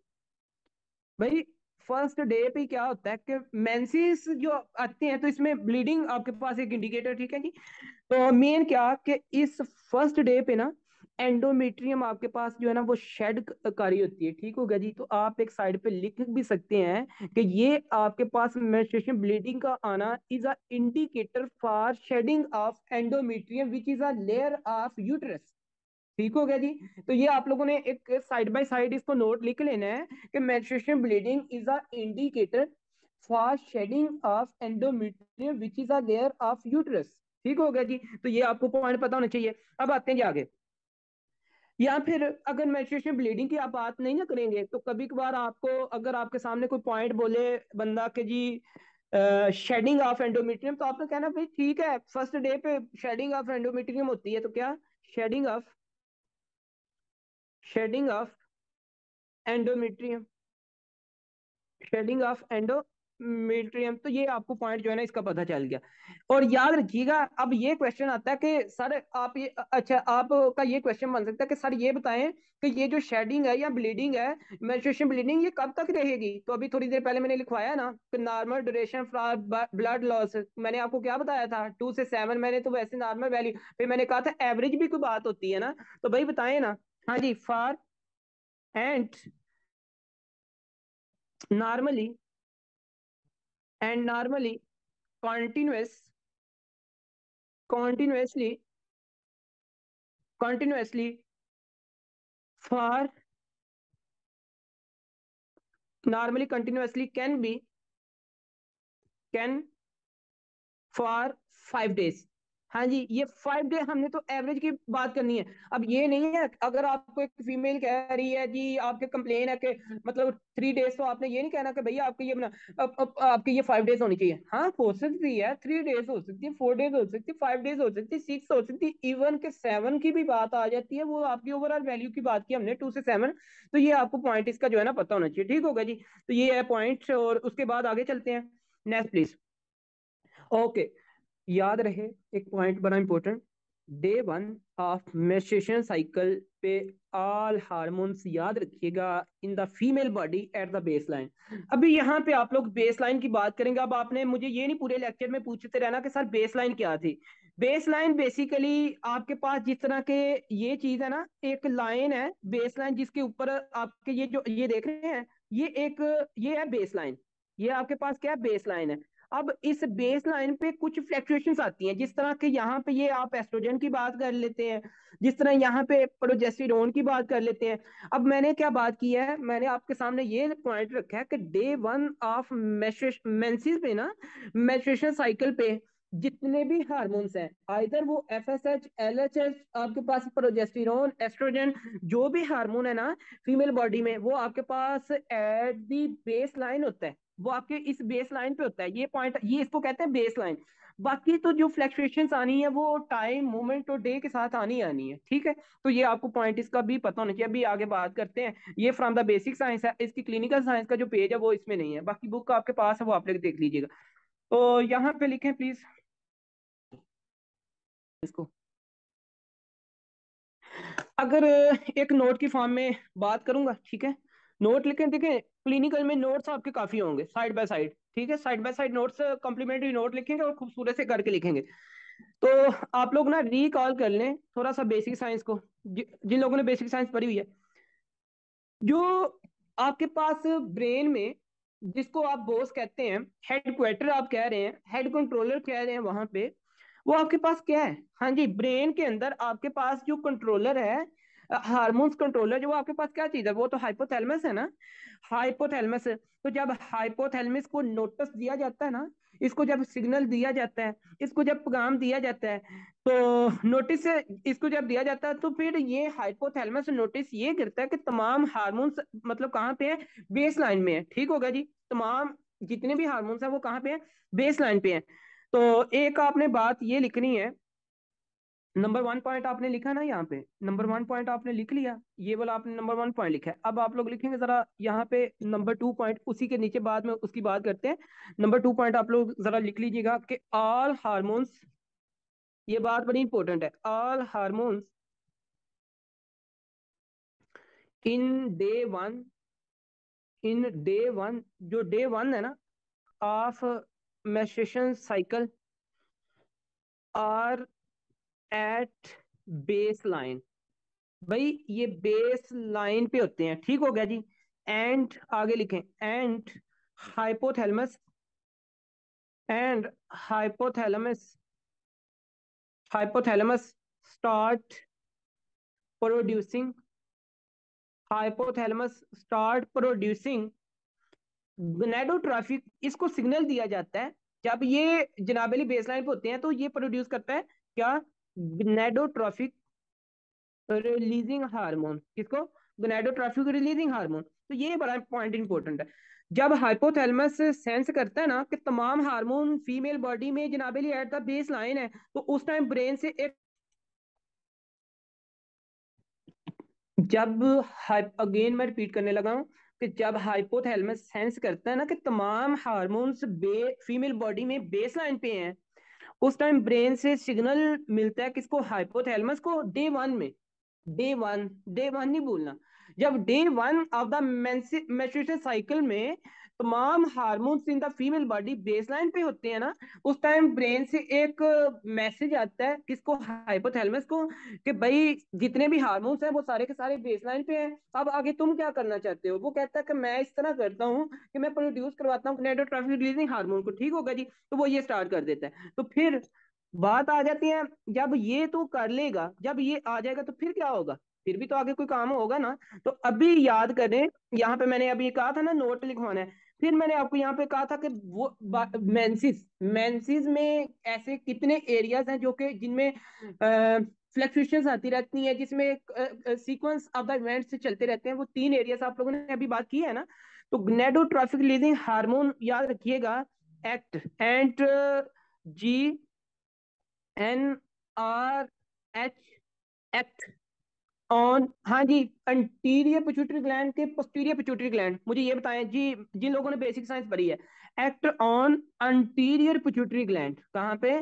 भाई फर्स्ट डे पे क्या होता है कि मेंसेस जो आते हैं तो इसमें ब्लीडिंग आपके पास एक इंडिकेटर, ठीक है जी। तो मेन क्या कि इस फर्स्ट डे पे ना एंडोमेट्रियम आपके पास जो है ना वो शेड कारी होती है, ठीक हो गया जी। तो आप एक साइड पे लिख भी सकते हैं कि ये आपके पास मेंस्ट्रुएशन ब्लीडिंग का आना is a indicator for shedding of endometrium which is a layer of uterus, ठीक हो गया जी। तो ये आप लोगों ने एक साइड बाय साइड इसको नोट लिख लेना है कि menstruation bleeding is a indicator for shedding of endometrium which is a layer of uterus, ठीक हो गया जी। तो ये आपको पॉइंट पता होना चाहिए। अब आते हैं जी आगे। या फिर अगर मेंस्ट्रुएशन ब्लीडिंग की आप बात नहीं ना करेंगे तो कभी कभार आपको, अगर आपके सामने कोई पॉइंट बोले बंदा के जी शेडिंग ऑफ एंडोमेट्रियम, तो आपने कहना भाई ठीक है फर्स्ट डे पे शेडिंग ऑफ एंडोमेट्रियम होती है, तो क्या shedding of shedding of endometrium, shedding of endometrium, तो ये आपको पॉइंट जो है ना इसका पता चल गया। और याद रखिएगा अब ये क्वेश्चन आता है कि सर आप ये, अच्छा आपका ये क्वेश्चन बन सकता है कि सर ये बताएं कि ये जो शेडिंग है या ब्लीडिंग है, मेंस्ट्रुएशन ब्लीडिंग, ये कब तक रहेगी। तो अभी थोड़ी देर पहले मैंने लिखवाया ना कि normal duration for blood loss, मैंने आपको क्या बताया था 2 से 7, मैंने तो वैसे नॉर्मल वैल्यू, फिर मैंने कहा था एवरेज भी कोई बात होती है ना, तो भाई बताएं ना। हाँ जी, for and normally normally continuous continuously continuously for normally continuously can for 5 days। हाँ जी, ये 5 डे हमने तो एवरेज की बात करनी है। अब ये नहीं है अगर आपको एक फीमेल कह रही है जी, आपके कंप्लेन है कि मतलब 3 डेज, तो आपने ये नहीं कहना कि भैया आपके ये बना अब आपके ये 5 डेज होनी चाहिए। हाँ हो सकती है 3 डेज हो सकती है, 4 डेज हो सकती है, 5 डेज हो सकती है, 6 हो सकती है, इवन के 7 की भी बात आ जाती है। वो आपकी ओवरऑल वैल्यू की बात की हमने 2 से 7, तो ये आपको पॉइंट इसका जो है ना पता होना चाहिए, ठीक होगा जी। तो ये है पॉइंट, और उसके बाद आगे चलते हैं। Next please. ओके, याद रहे एक पॉइंट बड़ा important, day 1 of menstruation cycle पे ऑल हार्मोन्स याद रखिएगा in the female body at the base line. अभी यहाँ पे आप लोग बेस लाइन की बात करेंगे। अब आपने मुझे ये नहीं पूरे लेक्चर में पूछते रहना कि सर बेस लाइन क्या थी। बेस लाइन बेसिकली आपके पास जिस तरह के ये चीज है ना, एक लाइन है बेस लाइन जिसके ऊपर आपके ये जो ये देख रहे हैं, ये एक ये है बेस लाइन, ये आपके पास क्या है बेस लाइन है। अब इस बेस लाइन पे कुछ फ्लक्चुएशंस आती हैं, जिस तरह के यहाँ पे ये आप एस्ट्रोजन की बात कर लेते हैं, जिस तरह यहाँ पे प्रोजेस्टेरोन की बात कर लेते हैं। अब मैंने क्या बात की है, मैंने आपके सामने ये पॉइंट रखा है कि डे 1 ऑफ मेंसेस पे ना, मेंस्ट्रुएशन साइकिल पे जितने भी हार्मोन्स हैं, आइदर वो एफएसएच एलएचएच आपके पास प्रोजेस्टेरोन एस्ट्रोजन, जो भी हार्मोन है ना फीमेल बॉडी में, वो आपके पास एट दी बेस लाइन होता है, वो आपके इस बेस लाइन पे होता है। ये पॉइंट, ये इसको कहते हैं बेस लाइन। बाकी तो जो फ्लक्चुएशंस आनी है वो टाइम मोमेंट और डे के साथ आनी है, ठीक है। तो ये आपको पॉइंट इसका भी पता होना चाहिए। अभी आगे बात करते हैं, ये फ्रॉम द बेसिक साइंस है, इसकी क्लिनिकल साइंस का जो पेज है वो इसमें नहीं है, बाकी बुक आपके पास है वो आप लोग देख लीजिएगा। तो यहाँ पे लिखें प्लीज इसको। अगर एक नोट की फॉर्म में बात करूंगा, ठीक है, नोट लिखें, देखें क्लिनिकल में नोट्स आपके काफी होंगे साइड बाय साइड, ठीक है, side by side notes complementary note लिखेंगे और खूबसूरत से करके लिखेंगे। तो आप लोग ना रिकॉल कर लें थोड़ा सा बेसिक साइंस को, जिन लोगों ने बेसिक साइंस पढ़ी हुई है। जो आपके पास ब्रेन में, जिसको आप बॉस कहते हैं, हेड क्वार्टर आप कह रहे हैं, हेड कंट्रोलर कह रहे हैं, वहां पे वो आपके पास क्या है। हाँ जी, ब्रेन के अंदर आपके पास जो कंट्रोलर है, हार्मोन्स कंट्रोलर, जो आपके पास क्या चीज है, वो तो हाइपोथैलेमस है ना, हाइपोथैलेमस। तो जब हाइपोथैलेमस को नोटिस दिया जाता है ना, इसको जब सिग्नल दिया जाता है, इसको जब पैगाम दिया जाता है, तो नोटिस से इसको जब दिया जाता है तो फिर ये हाइपोथैलेमस नोटिस ये करता है कि तमाम हार्मोन्स मतलब कहाँ पे है, बेस लाइन में है। ठीक होगा जी, तमाम जितने भी हार्मोन्स है वो कहाँ पे है, बेस लाइन पे है। तो एक आपने बात ये लिखनी है, नंबर 1 पॉइंट आपने लिखा ना यहाँ पे, नंबर 1 पॉइंट आपने लिख लिया, ये वाला आपने नंबर 1 पॉइंट लिखा है। अब आप लोग लिखेंगे जरा यहाँ पे नंबर 2 पॉइंट, उसी के नीचे बाद में उसकी बात करते हैं। नंबर 2 पॉइंट आप लोग जरा लिख लीजिएगा कि ऑल हार्मोन्स, ये बात बड़ी इंपॉर्टेंट है, all hormones in day one, in day one, जो डे वन है ना of menstruation cycle are at base line. भाई ये बेस लाइन पे होते हैं। ठीक हो गया जी। एंड आगे लिखें, and hypothalamus, and hypothalamus, hypothalamus start producing, hypothalamus start producing gonadotrophic, इसको सिग्नल दिया जाता है जब ये जनाबेली बेसलाइन पे होते हैं तो ये प्रोड्यूस करता है क्या, गोनेडोट्रोफिक रिलीजिंग हार्मोन। किसको, गोनेडोट्रोफिक रिलीजिंग हार्मोन। तो ये बड़ा पॉइंट इंपॉर्टेंट है। जब हाइपोथैलेमस सेंस करता है ना कि तमाम हार्मोन फीमेल बॉडी में जनाबेली एट द बेस लाइन है, तो उस टाइम ब्रेन से एक, जब अगेन मैं रिपीट करने लगा हूं कि जब हाइपोथैलेमस सेंस करता है ना कि तमाम हार्मोन्स फीमेल बॉडी में बेस लाइन पे हैं, उस टाइम ब्रेन से सिग्नल मिलता है किसको, हाइपोथैलेमस को, डे वन में। डे वन, डे वन नहीं भूलना। जब day one of the menstruation cycle में तमाम hormones in the female body baseline पे होते हैं ना, उस टाइम ब्रेन से एक मैसेज आता है किसको, हाइपोथैलेमस को, कि भाई जितने भी हार्मोन्स हैं वो सारे के सारे बेसलाइन पे हैं, अब आगे तुम क्या करना चाहते हो। वो कहता है कि मैं इस तरह करता हूँ कि मैं प्रोड्यूस करवाता हूँ गोनेडोट्रोफिक रिलीजिंग हार्मोन को। ठीक होगा जी, तो वो ये स्टार्ट कर देता है। तो फिर बात आ जाती है, जब ये तो कर लेगा, जब ये आ जाएगा तो फिर क्या होगा, फिर भी तो आगे कोई काम होगा ना। तो अभी याद करें, यहाँ पे मैंने अभी कहा था ना नोट लिखवाना है, फिर मैंने आपको यहाँ पे कहा था कि वो मेंसिस, मेंसिस में ऐसे कितने एरियाज हैं जो कि जिनमें फ्लक्चुएशंस आती रहती हैं, जिसमें सीक्वेंस ऑफ द इवेंट्स से चलते रहते हैं, वो 3 एरियाज आप लोगों ने अभी बात की है ना। तो गोनेडोट्रोफिक रिलीजिंग हार्मोन याद रखिएगा, act and G N R H, act on, हाँ जी, अंटीरियर पिट्यूटरी ग्लैंड के पोस्टीरियर पिट्यूटरी ग्लैंड। मुझे ये बताएं जी, जिन लोगों ने बेसिक साइंस पढ़ी है, act on anterior pituitary gland, कहाँ पे,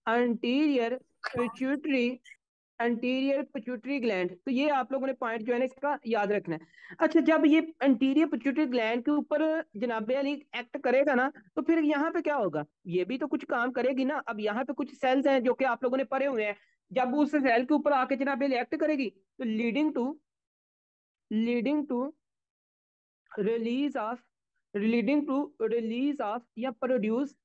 anterior pituitary, anterior pituitary gland. तो ये आप लोगों ने पॉइंट जो है ना इसका याद रखना है। अच्छा, जब ये अंटीरियर पिट्यूटरी ग्लैंड के ऊपर जनाबे अली एक्ट करेगा ना, तो फिर यहाँ पे क्या होगा, ये भी तो कुछ काम करेगी ना। अब यहाँ पे कुछ सेल्स हैं जो कि आप लोगों ने पढ़े हुए हैं, जब उस सेल के ऊपर आके जनाबे अली एक्ट करेगी तो leading to, leading to release of, leading to release of या प्रोड्यूस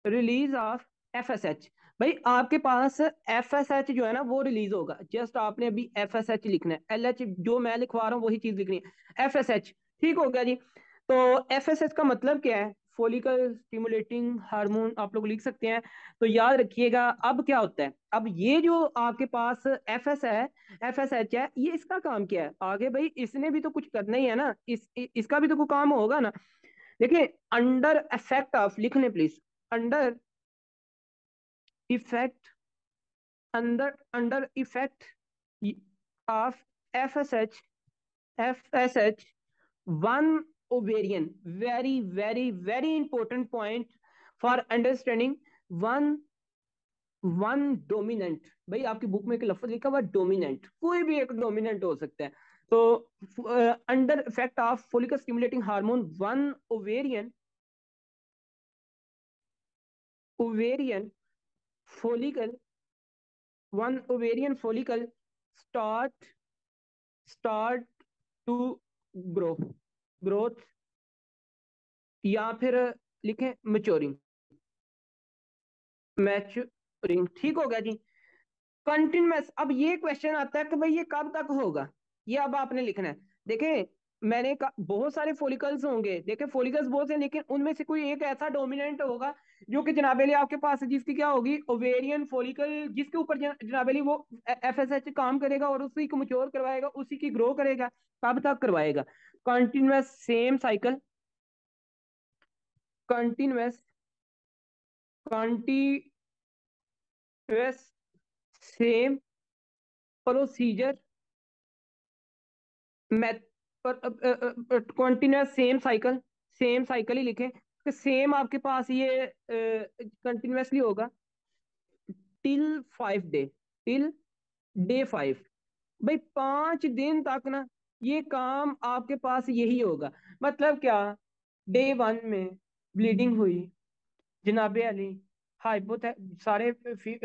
रिलीज ऑफ एफएसएच। भाई आपके पास एफएसएच जो है ना वो रिलीज होगा, जस्ट आपने अभी एफएसएच लिखना है, एलएच जो मैं लिखवा रहा हूँ वही चीज लिखनी है, एफएसएच। ठीक हो गया जी। तो एफएसएच का मतलब क्या है, फोलिकल स्टिमुलेटिंग हार्मोन आप लोग लिख सकते हैं। तो याद रखिएगा अब क्या होता है, अब ये जो आपके पास एफएसएच है, ये इसका काम क्या है आगे, भाई इसने भी तो कुछ करना ही है ना, इसका भी तो कोई काम होगा ना। देखिए, अंडर इफेक्ट ऑफ, लिख लें please, under effect, under under effect of FSH, FSH one ovarian, very very very important point for understanding, one, one dominant. भाई आपकी बुक में एक लफ्ज लिखा हुआ डोमिनेंट, कोई भी एक डोमिनेंट हो सकता है। तो under effect of follicle stimulating hormone one ovarian, ovarian follicle, one ovarian follicle start, start to grow, growth, या फिर लिखें मैच्योरिंग, मैच्योरिंग। ठीक हो गया जी। कंटिन्यूस, अब ये क्वेश्चन आता है कि भाई ये कब तक होगा, ये अब आपने लिखना है। देखें, मैंने बहुत सारे फोलिकल्स होंगे, देखें फोलिकल्स बहुत से, लेकिन उनमें से कोई एक ऐसा डोमिनेंट होगा जो कि जनाब अली आपके पास है, जिसकी क्या होगी, ओवेरियन फॉलिकल, जिसके ऊपर जनाब अली वो एफएसएच काम करेगा और उसी को मैच्योर करवाएगा, उसी की ग्रो करेगा। कब तक करवाएगा? Continuous same cycle, continuous continuous same procedure continuous same cycle ही लिखें कि सेम आपके पास ये कंटिन्यूअसली होगा टिल 5 डे, टिल डे 5। भाई 5 दिन तक ना ये काम आपके पास यही होगा। मतलब क्या, डे 1 में ब्लीडिंग हुई, जनाबे अली हाइपोथै सारे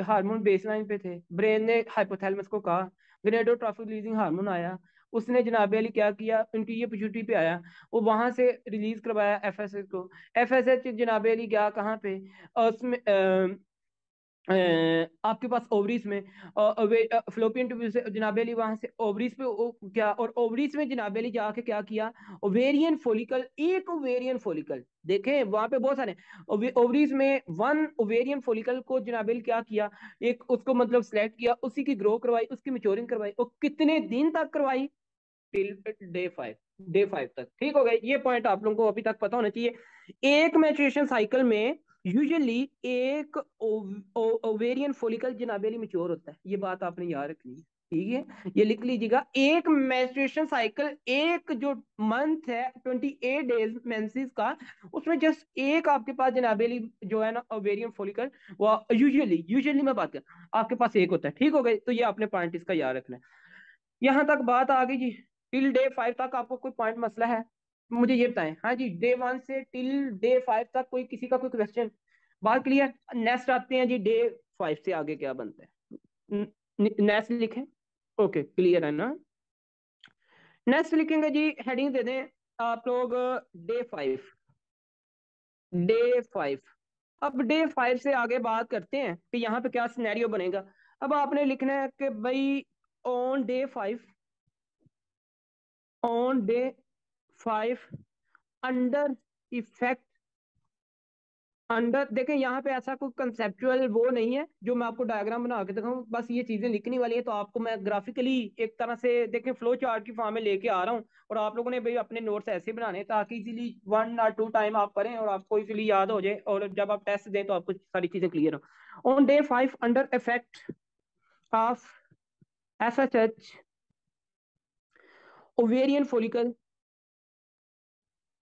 हार्मोन बेसलाइन पे थे, ब्रेन ने हाइपोथैलेमस को कहा, ग्रेडोट्रोफिक रिलीजिंग हार्मोन आया, उसने जनाबे अली क्या किया, उनकी ये पिट्यूटरी पे आया, वो वहां से रिलीज करवाया एफएसएच को। एफएसएच जनाबे अली गया कहाँ पे, उसमें आपके पास ओवरीज में, फ्लोपियन ट्यूब से जनाबे अली वहां से ओवरीज पे क्या, और ओवरीज में जनाबे अली जाके क्या किया, ओवेरियन फॉलिकल, एक ओवेरियन फॉलिकल, देखें वहां पे बहुत सारे ओवरीज में, 1 ओवेरियन फॉलिकल को जनाबे अली क्या किया, एक उसको मतलब सिलेक्ट किया, उसी की ग्रो करवाई, उसकी मैच्योरिंग करवाई, और कितने दिन तक करवाई, टिल डे 5 तक। ठीक हो गया, ये पॉइंट आप लोगों को अभी तक पता होना चाहिए। एक मैच्योरेशन साइकिल में यूजुअली एक ओवेरियन फॉलिकल जनाबेली मैच्योर होता है, ये बात आपने याद रखनी है। ठीक है, ये लिख लीजिएगा, एक मेंस्ट्रुएशन साइकिल, एक जो मंथ है 28 डेज मेंसेस का, उसमें जस्ट एक आपके पास जनाबेली जो है ना ओवेरियन फॉलिकल, वो यूजुअली मैं बात कर, आपके पास एक होता है। ठीक हो गया, तो ये आपने पॉइंट इसका याद रखना है। यहां तक बात आ गई जी। टिल डे 5 तक आपको कोई पॉइंट मसला है, मुझे ये बताएं। हाँ जी, डे 1 से टिल डे 5 तक कोई किसी का कोई क्वेश्चन? बात क्लियर? नेक्स्ट आते हैं जी, डे 5 से आगे क्या बनता है, नेक्स्ट लिखें। ओके, क्लियर है ना? नेक्स्ट लिखेंगे जी, हेडिंग दे दें आप लोग, डे 5, डे 5। अब डे 5 से आगे बात करते हैं कि यहाँ पे क्या सिनेरियो बनेगा। अब आपने लिखना है कि भाई on day 5 under effect, under, देखें यहाँ पे ऐसा कोई कंसेप्चुअल वो नहीं है जो मैं आपको डायग्राम बना के दिखाऊं, बस ये चीजें लिखनी वाली है, तो आपको मैं ग्राफिकली एक तरह से देखें फ्लो चार्ट की फॉर्म में लेके आ रहा हूँ, और आप लोगों ने भाई अपने नोट्स ऐसे बनाने ताकि इजीली 1 और 2 टाइम आप करें और आपको इजीली याद हो जाए, और जब आप टेस्ट दें तो आपको सारी चीजें क्लियर हो। On day 5 under effect of FSH, ovarian follicle,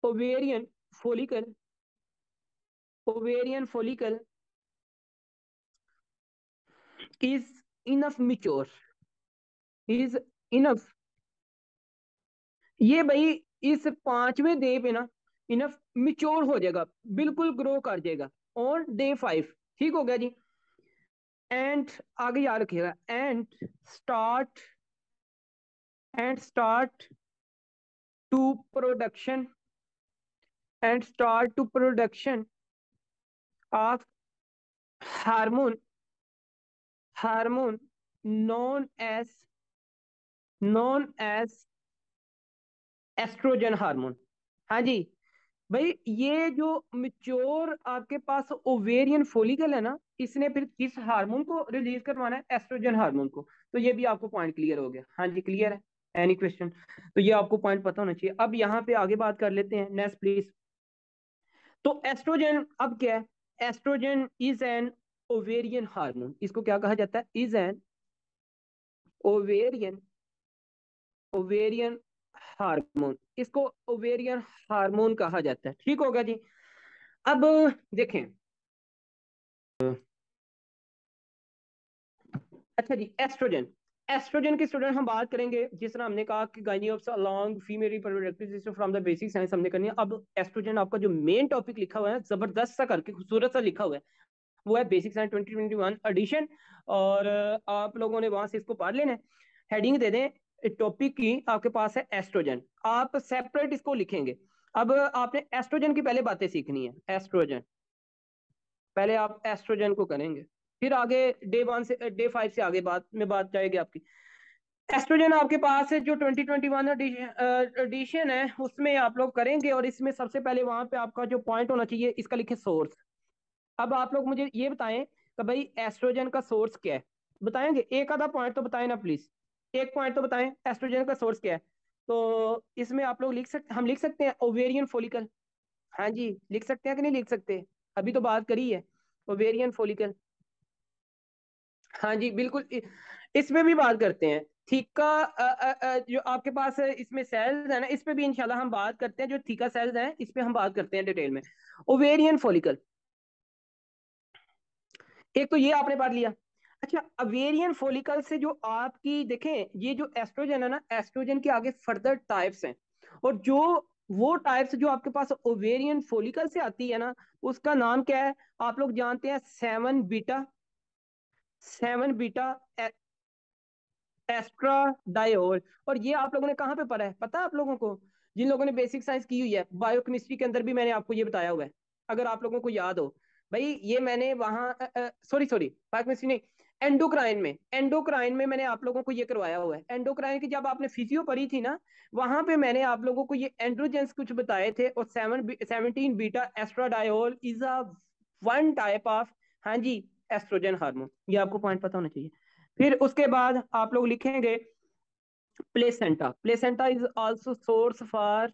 ovarian follicle, ovarian follicle is enough mature, is enough, ये भाई इस 5वें डे पे ना इनफ मिच्योर हो जाएगा, बिल्कुल ग्रो कर जाएगा ऑन डे 5। ठीक हो गया जी। एंड आगे याद रखिएगा, start and start to production, and start to production of hormone, hormone known as known as estrogen hormone. हाँ जी, भाई ये जो मिच्योर आपके पास ओवेरियन फॉलिकल है ना, इसने फिर किस हार्मोन को रिलीज करवाना है, एस्ट्रोजन हार्मोन को। तो ये भी आपको पॉइंट क्लियर हो गया। हाँ जी, क्लियर है? Any question? तो ये आपको पॉइंट पता होना चाहिए। अब यहाँ पे आगे बात कर लेते हैं, नेक्स्ट प्लीज। तो एस्ट्रोजन अब क्या है? Estrogen is an ovarian hormone, इसको क्या कहा जाता है, is an ovarian, ovarian hormone, इसको ओवेरियन हार्मोन कहा जाता है। ठीक होगा जी। अब देखें, अच्छा जी, एस्ट्रोजन, एस्ट्रोजन की स्टूडेंट हम बात करेंगे, जिस तरह हमने कहा कि गायनियोप्स along female reproductive system from the basic science हमने करनी है। अब एस्ट्रोजन आपका जो मेन टॉपिक लिखा हुआ है, जबरदस्त सा करके खूबसूरत सा लिखा हुआ है, वो है बेसिक साइंस 2021 एडिशन, और आप लोगों ने वहां से इसको पढ़ लेना है। हेडिंग दे दें टॉपिक की, आपके पास है एस्ट्रोजन, आप सेपरेट इसको लिखेंगे। अब आपने एस्ट्रोजन की पहले बातें सीखनी है, एस्ट्रोजन पहले आप एस्ट्रोजन को करेंगे, फिर आगे डे 1 से डे 5 से आगे बात जाएगी आपकी। एस्ट्रोजन आपके पास है जो 2021 एडिशन है, उसमें आप लोग करेंगे, और इसमें सबसे पहले वहां पे आपका जो पॉइंट होना चाहिए, इसका लिखे सोर्स, अब आप लोग मुझे ये बताएं कि भाई एस्ट्रोजन का सोर्स क्या है, बताएंगे? एक आधा पॉइंट तो बताएं ना प्लीज, एक पॉइंट तो बताएं एस्ट्रोजन का सोर्स क्या है। तो इसमें आप लोग लिख सकते, हम लिख सकते हैं ओवेरियन फॉलिकल। हाँ जी, लिख सकते हैं कि नहीं लिख सकते? अभी तो बात करी है ओवेरियन फॉलिकल। हाँ जी बिल्कुल, इसमें भी बात करते हैं। थीका जो आपके पास इसमें सेल्स है ना, इस पे भी इंशाल्लाह हम बात करते हैं। जो थीका सेल्स हैं इस पे हम बात करते हैं डिटेल में। ओवेरियन फॉलिकल, एक तो ये आपने पढ़ लिया। अच्छा, अवेरियन फॉलिकल से जो आपकी देखें, ये जो एस्ट्रोजन है ना, एस्ट्रोजन के आगे फर्दर टाइप्स हैं। और जो वो टाइप्स जो आपके पास ओवेरियन फॉलिकल से आती है ना, उसका नाम क्या है? आप लोग जानते हैं 7 बीटा, 7 बीटा एस्ट्राडायोल। और ये आप लोगों ने कहाँ पे पढ़ा है पता है आप लोगों को? जिन लोगों ने बेसिक साइंस की हुई है, बायोकेमिस्ट्री के अंदर भी मैंने आपको ये बताया हुआ है, अगर आप लोगों को याद हो। भाई ये मैंने वहां, सॉरी सॉरी, बायोकेमिस्ट्री नहीं, एंडोक्राइन में, एंडोक्राइन में मैंने आप लोगों को ये करवाया हुआ है। एंडोक्राइन की जब आपने फिजियो पढ़ी थी ना, वहां पे मैंने आप लोगों को ये एंड्रोजेंस कुछ बताए थे। और 17 beta estradiol is a one type of, हाँ जी, एस्ट्रोजन हार्मोन। ये आपको पॉइंट पता होना चाहिए। फिर उसके बाद आप लोग लिखेंगे placenta, placenta is also source for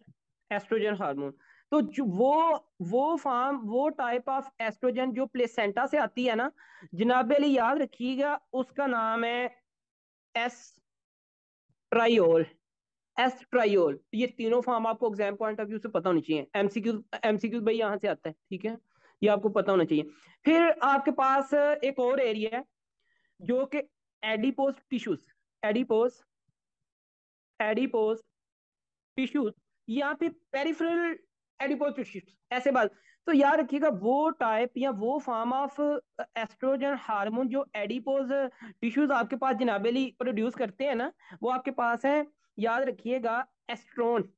estrogen hormone. तो जो वो टाइप ऑफ एस्ट्रोजन जो प्लेसेंटा से आती है ना, जनाब अली याद रखिएगा, उसका नाम है एस्ट्रायोल। एस्ट्रायोल, ये तीनों फॉर्म आपको एग्जाम पॉइंट ऑफ व्यू से पता होनी चाहिए। एमसीक्यू, एमसीक्यू भाई यहाँ से आता है, ठीक है, ये आपको पता होना चाहिए। फिर आपके पास एक और एरिया है जो कि adipose tissues, adipose, adipose tissues, यहाँ पे पेरिफेरल एडिपोज टिश्यूज, ऐसे बात। तो याद रखिएगा वो टाइप या वो फॉर्म ऑफ एस्ट्रोजन हार्मोन जो एडिपोज टिश्यूज आपके पास जनाबेली प्रोड्यूस करते हैं ना, वो आपके पास है, याद रखिएगा, एस्ट्रोन।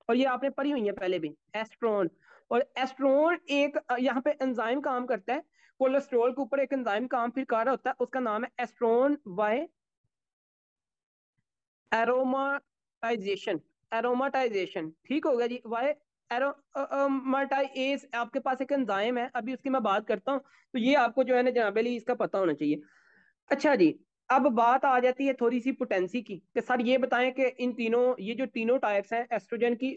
और ये आपने पढ़ी हुई है पहले भी, एस्ट्रोन। और एस्ट्रोन एक यहाँ पे एंजाइम काम करता है, कोलेस्ट्रॉल के ऊपर एक एंजाइम काम फिर कर रहा होता है, उसका नाम है एस्ट्रोन बाय एरोमाटाइजेशन, एरोमाटाइजेशन, ठीक होगा जी, वाई एरोमाटाइज आपके पास एक एंजाइम है, अभी उसकी मैं बात करता हूँ। तो ये आपको जो है ना जनाबेली इसका पता होना चाहिए। अच्छा जी, अब बात आ जाती है थोड़ी सी पोटेंसी की, कि सर ये बताएं कि इन तीनों, ये जो तीनों टाइप्स हैं एस्ट्रोजन की,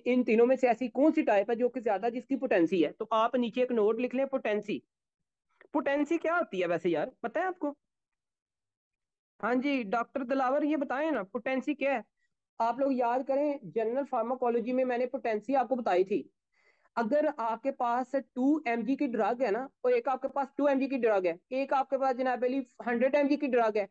इन तीनों में से ऐसी कौन सी टाइप है जो कि ज्यादा जिसकी पोटेंसी है? तो आप नीचे एक नोट लिख लें, पोटेंसी। पोटेंसी क्या होती है वैसे यार, पता है आपको? हाँ जी डॉक्टर दिलावर, ये बताएं ना पोटेंसी क्या है। आप लोग याद करें, जनरल फार्माकोलॉजी में मैंने पोटेंसी आपको बताई थी। अगर आपके पास 2 mg की ड्रग है ना, और एक आपके पास 2 mg की ड्रग है, एक आपके पास जनाब अली 100 mg की ड्रग है,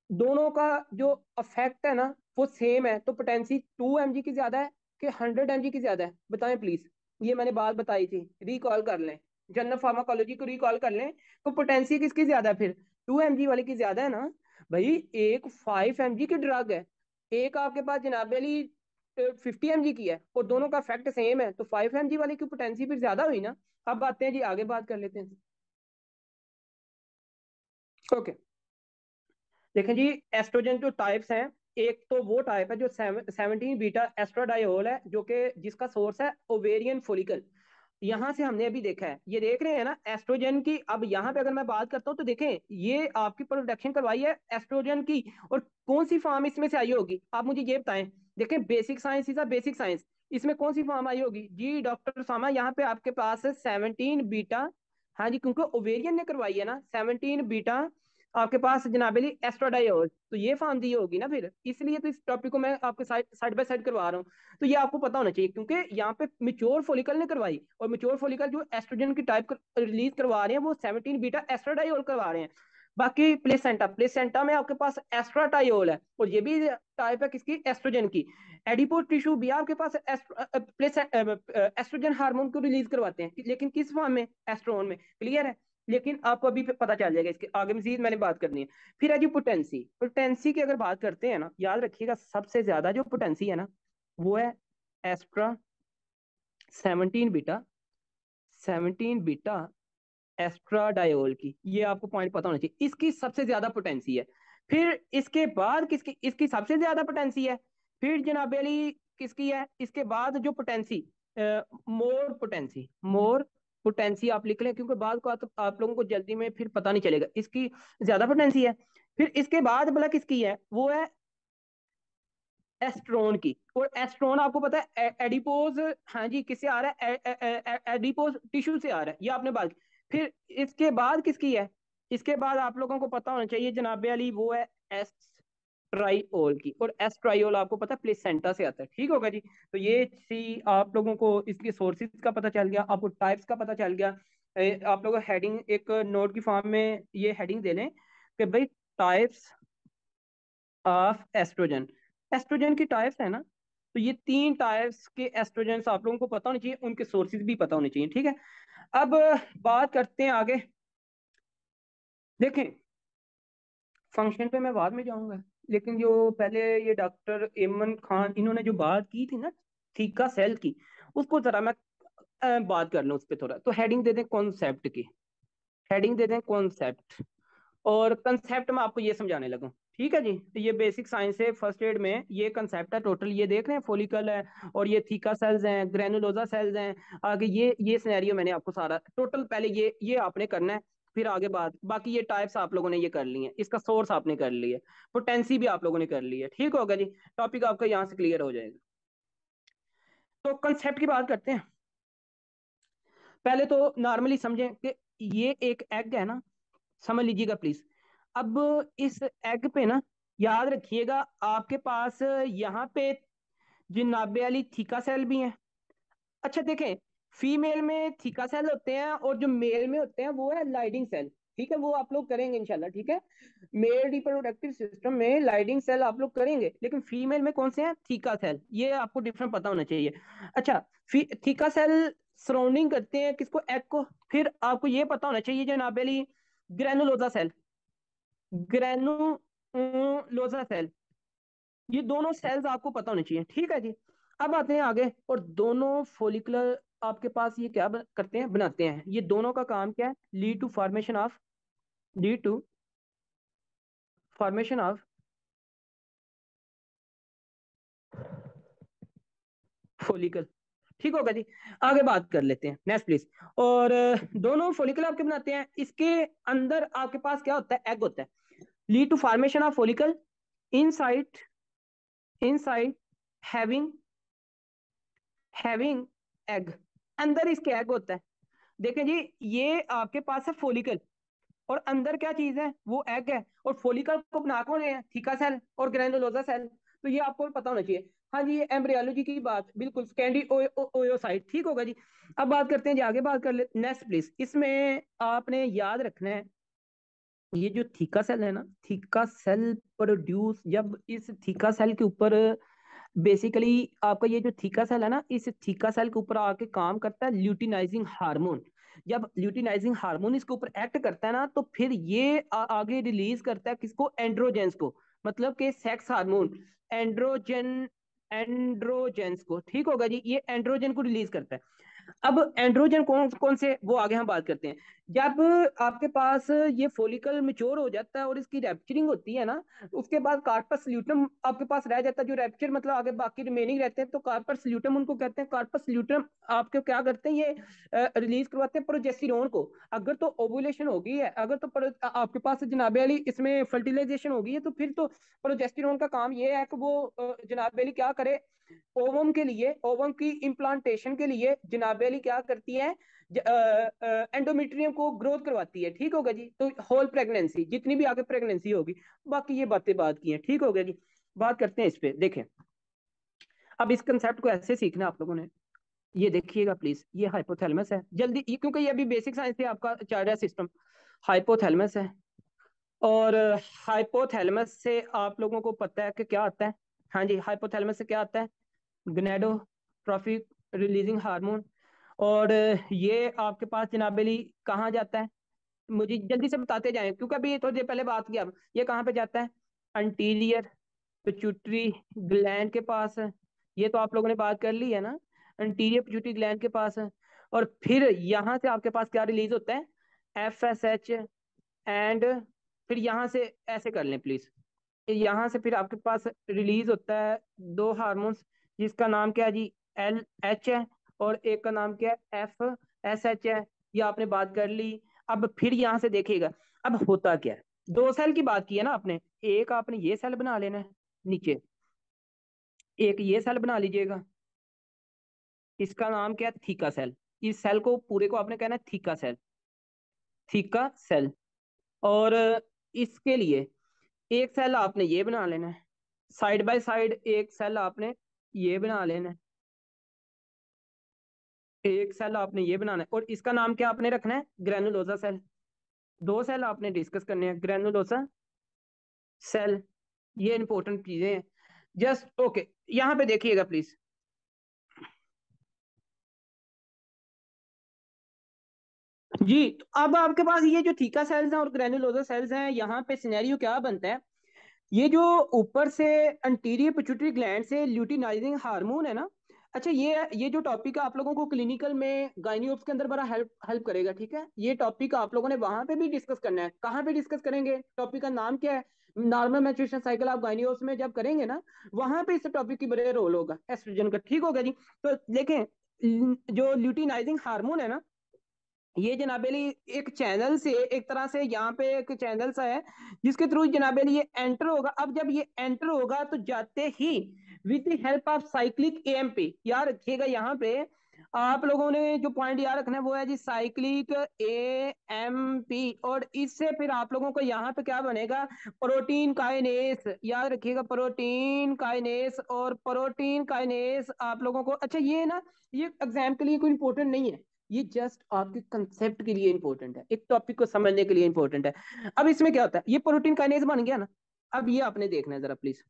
दोनों का जो इफेक्ट है ना वो सेम है, तो पोटेंसी 2 mg की ज्यादा है कि 100 mg की ज्यादा है? बताएं प्लीज। ये मैंने बात बताई थी, रिकॉल कर लें, जनरल फार्माकोलॉजी को रिकॉल कर लें। तो पोटेंसी किसकी ज्यादा है फिर? 2 mg वाले की ज्यादा है ना भाई। एक 5 mg की ड्रग है, एक आपके पास जनाब अली 50 mg की है, और दोनों का इफेक्ट सेम है, तो 5 mg वाले की पोटेंसी फिर ज्यादा हुई ना। अब आते हैं जी, आगे बात कर लेते हैं। ओके, देखें जी, एस्ट्रोजन जो टाइप्स हैं, एक तो वो टाइप है जो 17 बीटा एस्ट्राडायोल है, जो कि जिसका सोर्स है ओवेरियन फॉलिकल। यहां से हमने अभी देखा है, ये देख रहे हैं ना एस्ट्रोजन की। अब यहाँ पे अगर मैं बात करता हूँ तो देखें, ये आपकी प्रोडक्शन करवाई है एस्ट्रोजन की, और कौन सी फॉर्म इसमें से आई होगी आप मुझे ये बताएं। देखें, basic science is a basic science, इसमें कौन सी फॉर्म आई होगी जी डॉक्टर सामा? यहाँ पे आपके पास है 17 बीटा, हाँ जी, क्योंकि ओवेरियन ने करवाई है ना, 17 बीटा आपके पास जनाबेली एस्ट्राडायोल, तो ये फॉर्म दी होगी ना फिर, इसलिए तो इस टॉपिक को मैं आपके साइड साइड बाय साइड करवा रहा हूँ। तो ये आपको पता होना चाहिए, क्योंकि यहाँ पे मिच्योर फॉलिकल ने करवाई, और मिच्योर फॉलिकल जो एस्ट्रोजन की टाइप रिलीज करवा रहे हैं वो 17 बीटा एस्ट्राडायोल करवा रहे हैं। बाकी प्लेसेंटा, प्लेसेंटा में आपके पास एस्ट्राटायोल है, और ये भी टाइप है किसकी? एस्ट्रोजन की। एडिपोज टिश्यू भी आपके पास एस्ट्रोजन हार्मोन को रिलीज करवाते हैं, लेकिन किस फॉर्म में? एस्ट्रोन में, क्लियर है? लेकिन आपको अभी पता चल जाएगा, इसके आगे मजीद मैंने बात करनी है। फिर है जी पोटेंसी, पोटेंसी की अगर बात करते हैं ना, याद रखिएगा सबसे ज्यादा जो पोटेंसी है ना वो है एस्ट्रा 17 बीटा, 17 बीटा एस्ट्राडायोल की। ये आपको पॉइंट पता होना चाहिए, इसकी सबसे ज्यादा पोटेंसी है। फिर इसके बाद किसकी, इसकी सबसे ज्यादा पोटेंसी है। फिर जनाब अली किसकी है इसके बाद जो पोटेंसी? मोर पोटेंसी, मोर पोटेंसी आप लिख लें, क्योंकि बाद को आप लोगों को जल्दी में फिर पता नहीं चलेगा। इसकी ज्यादा पोटेंसी है। फिर इसके बाद भला किसकी है, वो है एस्ट्रोन की। और एस्ट्रोन आपको पता है एडिपोज, हाँ जी, किससे आ रहा है, एडिपोज टिश्यू से आ रहा है, ये आपने बात। फिर इसके बाद किसकी है, इसके बाद आप लोगों को पता होना चाहिए जनाबे अली, वो है एस्ट्राइओल की। और एस्ट्राइओल आपको पता है प्लेसेंटा से आता है, ठीक होगा जी। तो ये सी आप लोगों को इसके सोर्सेज का पता चल गया, आपको टाइप्स का पता चल गया। आप लोगों को हेडिंग एक नोट की फॉर्म में ये हेडिंग दे लें कि भाई टाइप्स ऑफ एस्ट्रोजन। एस्ट्रोजन की टाइप्स है ना, तो ये 3 टाइप्स के एस्ट्रोजन आप लोगों को पता होने चाहिए, उनके सोर्सेज भी पता होने चाहिए, ठीक है। अब बात करते हैं आगे। देखें, फंक्शन पे मैं बाद में जाऊंगा, लेकिन जो पहले ये डॉक्टर एमन खान इन्होंने जो बात की थी ना थीका सेल की, उसको जरा मैं बात कर लूँ उस पर थोड़ा। तो हेडिंग दे दें कॉन्सेप्ट की, हेडिंग दे दें कॉन्सेप्ट। और कंसेप्ट में आपको ये समझाने लगूं, ठीक है जी। तो ये बेसिक साइंस है, फर्स्ट एड में ये कंसेप्ट है टोटल। ये देख रहे हैं फॉलिकल है, और ये थीका सेल्स हैं, ग्रेनुलोजा सेल्स हैं। आगे ये सिनेरियो मैंने आपको सारा टोटल पहले ये आपने करना है। फिर आगे बाकी ये टाइप्स आप लोगों ने ये कर ली है, इसका सोर्स आपने कर लिया, पोटेंसी भी आप लोगों ने कर ली है, ठीक होगा जी। टॉपिक आपका यहाँ से क्लियर हो जाएगा। तो कंसेप्ट की बात करते हैं। पहले तो नॉर्मली समझें कि ये एक एग है ना, समझ लीजिएगा प्लीज। अब इस एग पे ना याद रखिएगा, आपके पास यहाँ पे जिनाबे वाली थीका सेल भी है। अच्छा देखें, फीमेल में थीका सेल होते हैं, और जो मेल में होते हैं वो है लाइडिंग सेल, ठीक है। वो आप लोग करेंगे इंशाल्लाह, ठीक है। मेल रिप्रोडक्टिव सिस्टम में लाइडिंग सेल आप लोग करेंगे, लेकिन फीमेल में कौन से हैं, थीका सेल। ये आपको डिफरेंट पता होना चाहिए। अच्छा, थीका सेल सराउंडिंग करते हैं किसको, एग को। फिर आपको ये पता होना चाहिए जनाब अली, ग्रेनुलोजा सेल, ग्रेनुलोजा सेल, ये दोनों सेल्स आपको पता होने चाहिए, ठीक है जी। अब आते हैं आगे, और दोनों फोलिकुलर आपके पास ये क्या करते हैं, बनाते हैं। ये दोनों का काम क्या है, lead to formation of, lead to formation of follicle, ठीक होगा जी। आगे बात कर लेते हैं, नेक्स्ट प्लीज। और दोनों फोलिकल आपके बनाते हैं, इसके अंदर आपके पास क्या होता है, एग होता है। Lead to formation of follicle inside, inside having, having egg, अंदर इसके एग होता है। देखें जी, ये आपके पास है फोलिकल, और अंदर क्या चीज है, वो एग है। और फोलिकल को बना कौन है, थीका सेल और ग्रैनुलोजा सेल। तो ये आपको पता होना चाहिए। हाँ जी, ये एम्ब्रियोलॉजी की बात बिल्कुल, स्कैंडी ओयोसाइट, ठीक होगा जी। अब बात करते हैं जी, आगे बात कर ले, नेक्स्ट प्लीज। इसमें आपने याद रखना है, ये जो थीका सेल है ना, थीका सेल प्रोड्यूस, जब इस थीका सेल के ऊपर बेसिकली आपका ये जो थीका सेल है ना, इस थीका सेल के ऊपर आके काम करता है ल्यूटिनाइजिंग हार्मोन। जब ल्यूटिनाइजिंग हार्मोन इसके ऊपर एक्ट करता है ना, तो फिर ये आगे रिलीज करता है किसको, एंड्रोजेंस को, मतलब कि सेक्स हार्मोन, एंड्रोजन, एंड्रोजेंस को, ठीक होगा जी। ये एंड्रोजन को रिलीज करता है। अब एंड्रोजन कौन कौन से, वो आगे हम बात करते हैं। जब आपके पास ये फोलिकल मैच्योर हो जाता है और इसकी रैप्चरिंग होती है ना, उसके बाद कार्पस ल्यूटम आपके पास रह जाता है। जो रैप्चर मतलब आगे बाकी रिमेनिंग रहते हैं, तो कार्पस ल्यूटम उनको कहते हैं। कार्पस ल्यूटम आपके क्या करते हैं, ये रिलीज करवाते हैं प्रोजेस्टेरोन को। अगर तो ओवुलेशन हो गई है, अगर तो आपके पास जनाबे अली इसमें फर्टिलाइजेशन हो गई है, तो फिर तो प्रोजेस्टेरोन का काम ये है कि वो जनाबे अली क्या करे, ओवम के लिए, ओवम की इम्प्लांटेशन के लिए जनाबे अली क्या करती है, एंडोमेट्रियम को ग्रोथ करवाती है, ठीक होगा जी। तो होल प्रेगनेंसी, जितनी भी आगे प्रेगनेंसी होगी, बाकी ये बातें बात की हैं, ठीक होगा जी। बात करते हैं इस पे, देखें। अब इस कंसेप्ट को ऐसे सीखना आप लोगों ने, ये देखिएगा प्लीज। ये हाइपोथैलेमस है, जल्दी क्योंकि ये अभी बेसिक साइंस से आपका चल रहा है सिस्टम। हाइपोथैलेमस है, और हाइपोथैलेमस से आप लोगों को पता है कि क्या आता है। हाँ जी, हाइपोथैलेमस से क्या आता है, गनेडोट्रोफिक रिलीजिंग हार्मोन। और ये आपके पास जनाबेली कहाँ जाता है, मुझे जल्दी से बताते जाएं, क्योंकि अभी थोड़ी देर पहले बात किया। ये कहाँ पे जाता है, अंटीरियर पिट्यूटरी ग्लैंड के पास है। ये तो आप लोगों ने बात कर ली है ना, अंटीरियर पिट्यूटरी ग्लैंड के पास है। और फिर यहाँ से आपके पास क्या रिलीज होता है, FSH, एंड फिर यहाँ से ऐसे कर लें प्लीज, यहाँ से फिर आपके पास रिलीज होता है 2 हार्मोन्स, जिसका नाम क्या है जी, LH है, और एक का नाम क्या है, FSH है। ये आपने बात कर ली। अब फिर यहां से देखिएगा, अब होता क्या है, 2 सेल की बात की है ना आपने, एक आपने ये सेल बना लेना है नीचे, एक ये सेल बना लीजिएगा, इसका नाम क्या है, थीका सेल। इस सेल को पूरे को आपने कहना है थीका सेल, थीका सेल। और इसके लिए एक सेल आपने ये बना लेना है, साइड बाय साइड एक सेल आपने ये बना लेना है, एक सेल आपने ये बनाना है, और इसका नाम क्या आपने रखना है, ग्रेनुलोसा सेल। 2 सेल आपने डिस्कस करने हैं, ग्रेनुलोसा सेल। ये इंपॉर्टेंट चीजें हैं, जस्ट ओके। यहाँ पे देखिएगा प्लीज, जी। तो अब आपके पास ये जो थीका सेल्स हैं और ग्रेनुलोसा सेल्स हैं, यहाँ पे सिनेरियो क्या बनता है, ये जो ऊपर से अंटीरियर पिट्यूटरी ग्लैंड से ल्यूटिनाइजिंग हार्मोन है ना, अच्छा ये जो टॉपिक है आप लोगों को क्लिनिकल में गायनियोप्स के अंदर बड़ा हेल्प हेल्प करेगा, ठीक है। ये टॉपिक आप लोगों ने वहां पे भी डिस्कस करना है। कहाँ पे डिस्कस करेंगे, टॉपिक का नाम क्या है, नॉर्मल मैच्योरेशन साइकिल आप गायनियोप्स में जब करेंगे ना, वहां पे इस टॉपिक की बड़े रोल होगा एस्ट्रोजन का, ठीक होगा जी। तो देखें, जो ल्यूटिनाइजिंग हार्मोन है ना, ये जनाबेली एक चैनल से, एक तरह से यहाँ पे एक चैनल सा है जिसके थ्रू जनाबेली ये एंटर होगा। अब जब ये एंटर होगा तो जाते ही with the help of cyclic AMP, याद रखिएगा यहाँ पे आप लोगों ने जो पॉइंट याद रखना है वो है जी साइक्लिक एएमपी, और इससे फिर आप लोगों को यहाँ पे क्या बनेगा, प्रोटीन काइनेस। याद रखिएगा प्रोटीन काइनेस, और प्रोटीन काइनेस आप लोगों को, अच्छा ये ना, ये एग्जाम के लिए कोई इंपॉर्टेंट नहीं है, ये जस्ट आपके कंसेप्ट के लिए इंपॉर्टेंट है, एक टॉपिक को समझने के लिए इंपॉर्टेंट है। अब इसमें क्या होता है, ये प्रोटीन काइनेज बन गया ना, अब ये आपने देखना है जरा प्लीज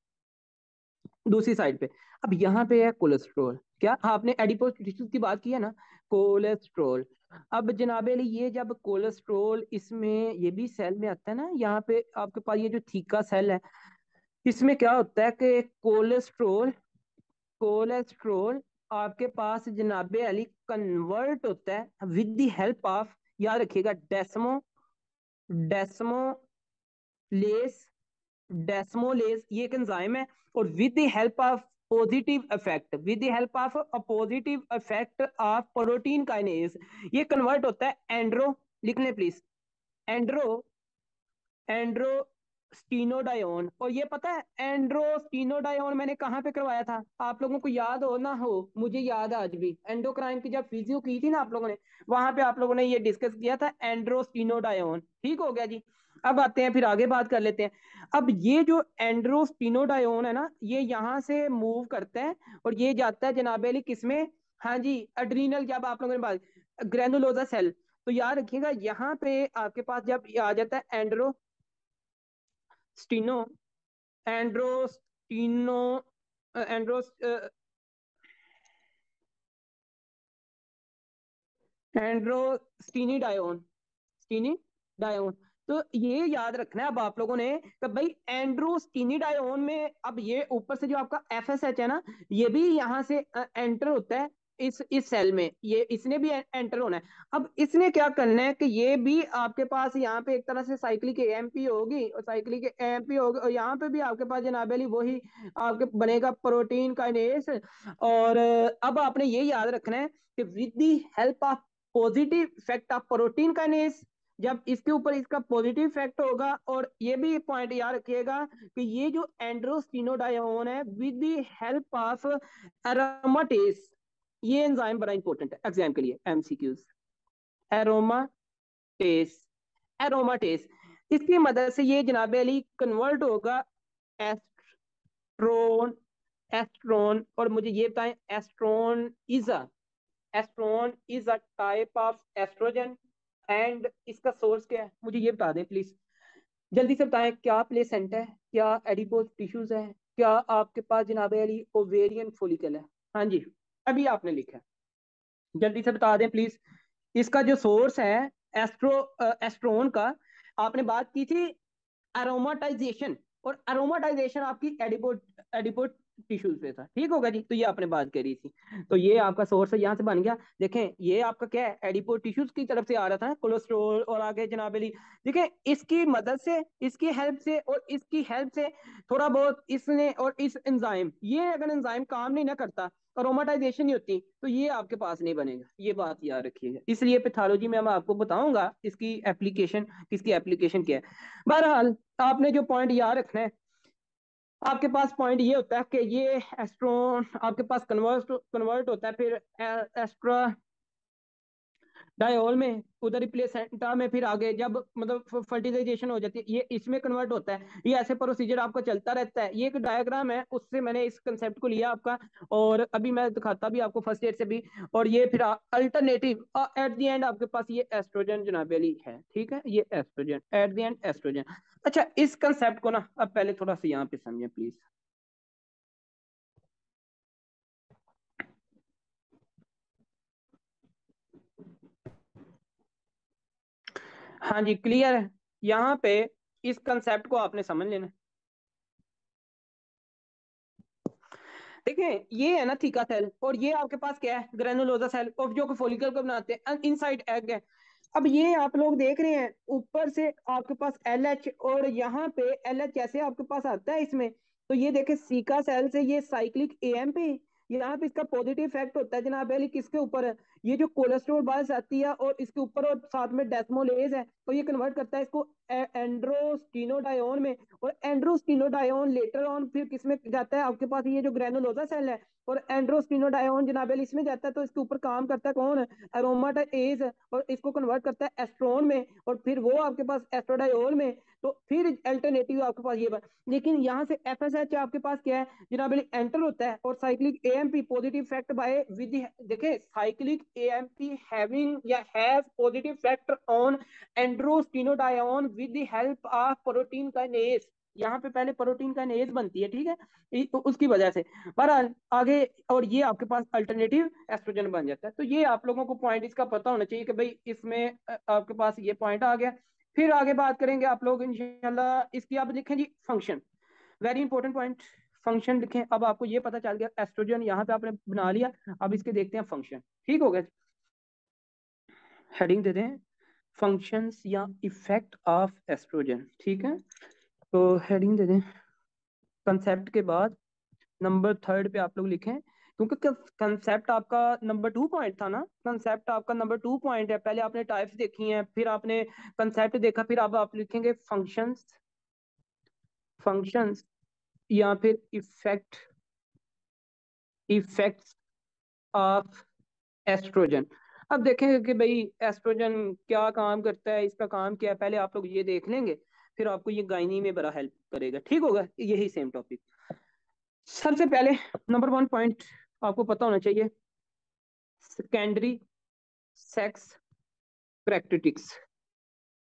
दूसरी साइड पे। अब यहाँ पे है कोलेस्ट्रॉल, क्या आपने एडिपोज टिश्यूज की बात की है ना, कोलेस्ट्रॉल। अब जनाबे ये जब कोलेस्ट्रॉल इसमें ये भी सेल में आता है ना, यहाँ पे आपके पास ये जो थीका सेल है, इसमें क्या होता है कि कोलेस्ट्रॉल, कोलेस्ट्रॉल आपके पास जनाबे अली कन्वर्ट होता है विद द हेल्प ऑफ, याद रखिएगा डेस्मो, डेस्मोलेस, डेस्मोलेस ये एक एंजाइम है, और with the help of positive effect, with the help of a positive effect of protein kinase, ये कन्वर्ट होता है एंड्रो, लिख लें प्लीज, एंड्रो, एंड्रोस्टिनोडायोन। और ये पता है एंड्रोस्टिनोडायोन मैंने कहाँ पे करवाया था, आप लोगों को याद हो ना हो, मुझे याद है आज भी, एंडोक्राइन की जब फिजियो की थी ना आप लोगों ने, वहां पे आप लोगों ने ये डिस्कस किया था एंड्रोस्टिनोडायोन, ठीक हो गया जी। अब आते हैं फिर आगे बात कर लेते हैं। अब ये जो एंड्रोस्टिनोडायोन है ना, ये यहाँ से मूव करता है और ये जाता है जनाबेली किसमें, हाँ जी एड्रीनल, जब आप लोगों ने बात ग्रेनुलोसा सेल, तो याद रखिएगा यहाँ पे आपके पास जब आ जाता है स्टीनो, एंड्रोस्टीनो, एंड्रोस एंड्रोस्टीनी डायोन, स्टीनी डायोन। तो ये याद रखना है अब आप लोगों ने कि भाई एंड्रोस्टीनी डायोन में, अब ये ऊपर से जो आपका एफएसएच है ना, ये भी यहाँ से एंटर होता है इस सेल में, ये इसने भी एंटर होना है। अब इसने क्या करना है कि ये भी आपके पास यहाँ पे एक तरह से साइक्लिक एएमपी होगी, और साइक्लिक एएमपी होगी, और यहाँ पे भी आपके पास जनाबेली वही आपके बनेगा प्रोटीन काइनेस। और अब आपने ये याद रखना है कि with the help of positive effect of protein kinase, जब इसके ऊपर इसका पॉजिटिव इफेक्ट होगा, और ये भी पॉइंट याद रखिएगा कि ये जो एंड्रोस्टिनोडायोन है विद द हेल्प ऑफ एरोमाटेस, ये एंजाइम बड़ा इंपॉर्टेंट है एग्जाम के लिए, एमसीक्यूज, एरोमाटेस, एरोमाटेस, इसकी मदद से ये जनाबे अली कन्वर्ट होगा एस्ट्रोन, एस्ट्रोन, और मुझे ये बताएं estrone is a, estrone is a type of estrogen, and इसका सोर्स क्या है मुझे ये बता दें प्लीज, जल्दी से बताएं, क्या प्लेसेंटा है, क्या एडिपोज टिश्यूज है, क्या आपके पास जनाबे अली ओवेरियन फोलिकल है, हाँ जी अभी आपने लिखा है, जल्दी से बता दें प्लीज। इसका जो सोर्स है एस्ट्रोन का, आपने बात की थी अरोमाटाइजेशन, और अरोमाटाइजेशन आपकी एडिपो टिश्यूज पे था, ठीक होगा जी। तो ये आपने बात करी थी, तो ये आपका सोर्स यहाँ से बन गया। देखें ये आपका क्या है, एडिपो टिश्यूज की तरफ से आ रहा था कोलेस्ट्रॉल, और आगे जनाब अली देखें इसकी मदद से, इसकी हेल्प से और इसकी हेल्प से थोड़ा बहुत इसने, और इस एंजाइम, ये अगर एंजाइम काम नहीं ना करता, अरोमाटाइजेशन नहीं होती, तो ये आपके पास नहीं बनेगा। ये बात याद रखिएगा। इसलिए पैथोलॉजी में मैं आपको बताऊंगा इसकी एप्लीकेशन, किसकी एप्लीकेशन क्या है। बहरहाल आपने जो पॉइंट याद रखना है, आपके पास पॉइंट ये होता है कि ये एस्ट्रॉन आपके पास कन्वर्ट होता है फिर एस्ट्रा डायोल में, उधर ही प्लेसेंटा में, फिर आगे जब मतलब फर्टिलाइजेशन हो जाती है ये इसमें कन्वर्ट होता है। ये ऐसे प्रोसीजर आपका चलता रहता है। ये एक डायग्राम है, उससे मैंने इस कंसेप्ट को लिया आपका, और अभी मैं दिखाता भी आपको फर्स्ट एड से भी। और ये फिर अल्टरनेटिव एट द एंड आपके पास ये एस्ट्रोजन जनाब अली है, ठीक है, ये estrogen at the end estrogen. अच्छा इस कंसेप्ट को ना अब पहले थोड़ा सा यहाँ पे समझें प्लीज। हाँ जी क्लियर है, यहाँ पे इस कंसेप्ट को आपने समझ लेना। देखें ये है ना थीका सेल, और ये आपके पास क्या है, ग्रेनुलोजा सेल, और जो फोलिकल को बनाते हैं, इनसाइड एग है। अब ये आप लोग देख रहे हैं ऊपर से आपके पास एल एच, और यहाँ पे एल एच कैसे आपके पास आता है इसमें, तो ये देखे सीका सेल से ये साइक्लिक एएम पे, यहाँ पे इसका पॉजिटिव इफेक्ट होता है जनाब अली किसके ऊपर है, ये जो कोलेस्ट्रॉल बस आती है और इसके ऊपर, और साथ में डेस्मोलेज है, तो ये कन्वर्ट करता है इसको एंड्रोस्टिनोडायोन में, और एंड्रोस्टिनोडायोन लेटर ऑन फिर किसमें जाता है आपके पास, ये जो ग्रेनुलोजा सेल है, और एंड्रोस्टिनोडायोन जनाब अली इसमें जाता है, तो इसके ऊपर काम करता है कौन, एरोमाटाएज, और इसको कन्वर्ट करता है एस्ट्रोन में, और फिर वो आपके पास एस्ट्रोडायोल में, तो फिर अल्टरनेटिव आपके पास ये लेकिन यहाँ से एफएसएच आपके पास क्या है जनाब एंटर होता है, और cyclic AMP positive effect by with, देखे साइक्लिक एएमपी हैविंग या have positive effect on androstenedione with the help of protein kinase. यहाँ पे पहले प्रोटीन काइनेज बनती है, ठीक है, तो उसकी वजह से बहरहाल आगे, और ये आपके पास अल्टरनेटिव एस्ट्रोजन बन जाता है। तो ये आप लोगों को पॉइंट इसका पता होना चाहिए कि भाई इसमें आपके पास ये पॉइंट आ गया। फिर आगे बात करेंगे आप लोग इंशाल्लाह इसकी। आप लिखें जी function, very important point, function लिखें। अब आपको ये पता चल गया एस्ट्रोजन यहाँ पे आपने बना लिया, अब इसके देखते हैं फंक्शन, ठीक हो गया। हेडिंग दे दें फंक्शंस या इफेक्ट ऑफ एस्ट्रोजन, ठीक है, तो हेडिंग दे दें कंसेप्ट के बाद नंबर थर्ड पे आप लोग लिखें, क्योंकि कंसेप्ट आपका नंबर 2 पॉइंट था ना, कंसेप्ट आपका नंबर 2 पॉइंट है। पहले आपने टाइप्स देखी हैं, फिर आपने कंसेप्ट देखा, फिर अब आप लिखेंगे फंक्शंस, फंक्शंस या फिर इफेक्ट, इफेक्ट्स ऑफ एस्ट्रोजन। अब देखेंगे कि भाई एस्ट्रोजन क्या काम करता है, इसका काम क्या है, पहले आप लोग ये देख लेंगे, फिर आपको ये गायनी में बड़ा हेल्प करेगा, ठीक होगा, यही सेम टॉपिक। सबसे पहले नंबर 1 पॉइंट आपको पता होना चाहिए, सेकेंडरी सेक्स करेक्टरिस्टिक्स।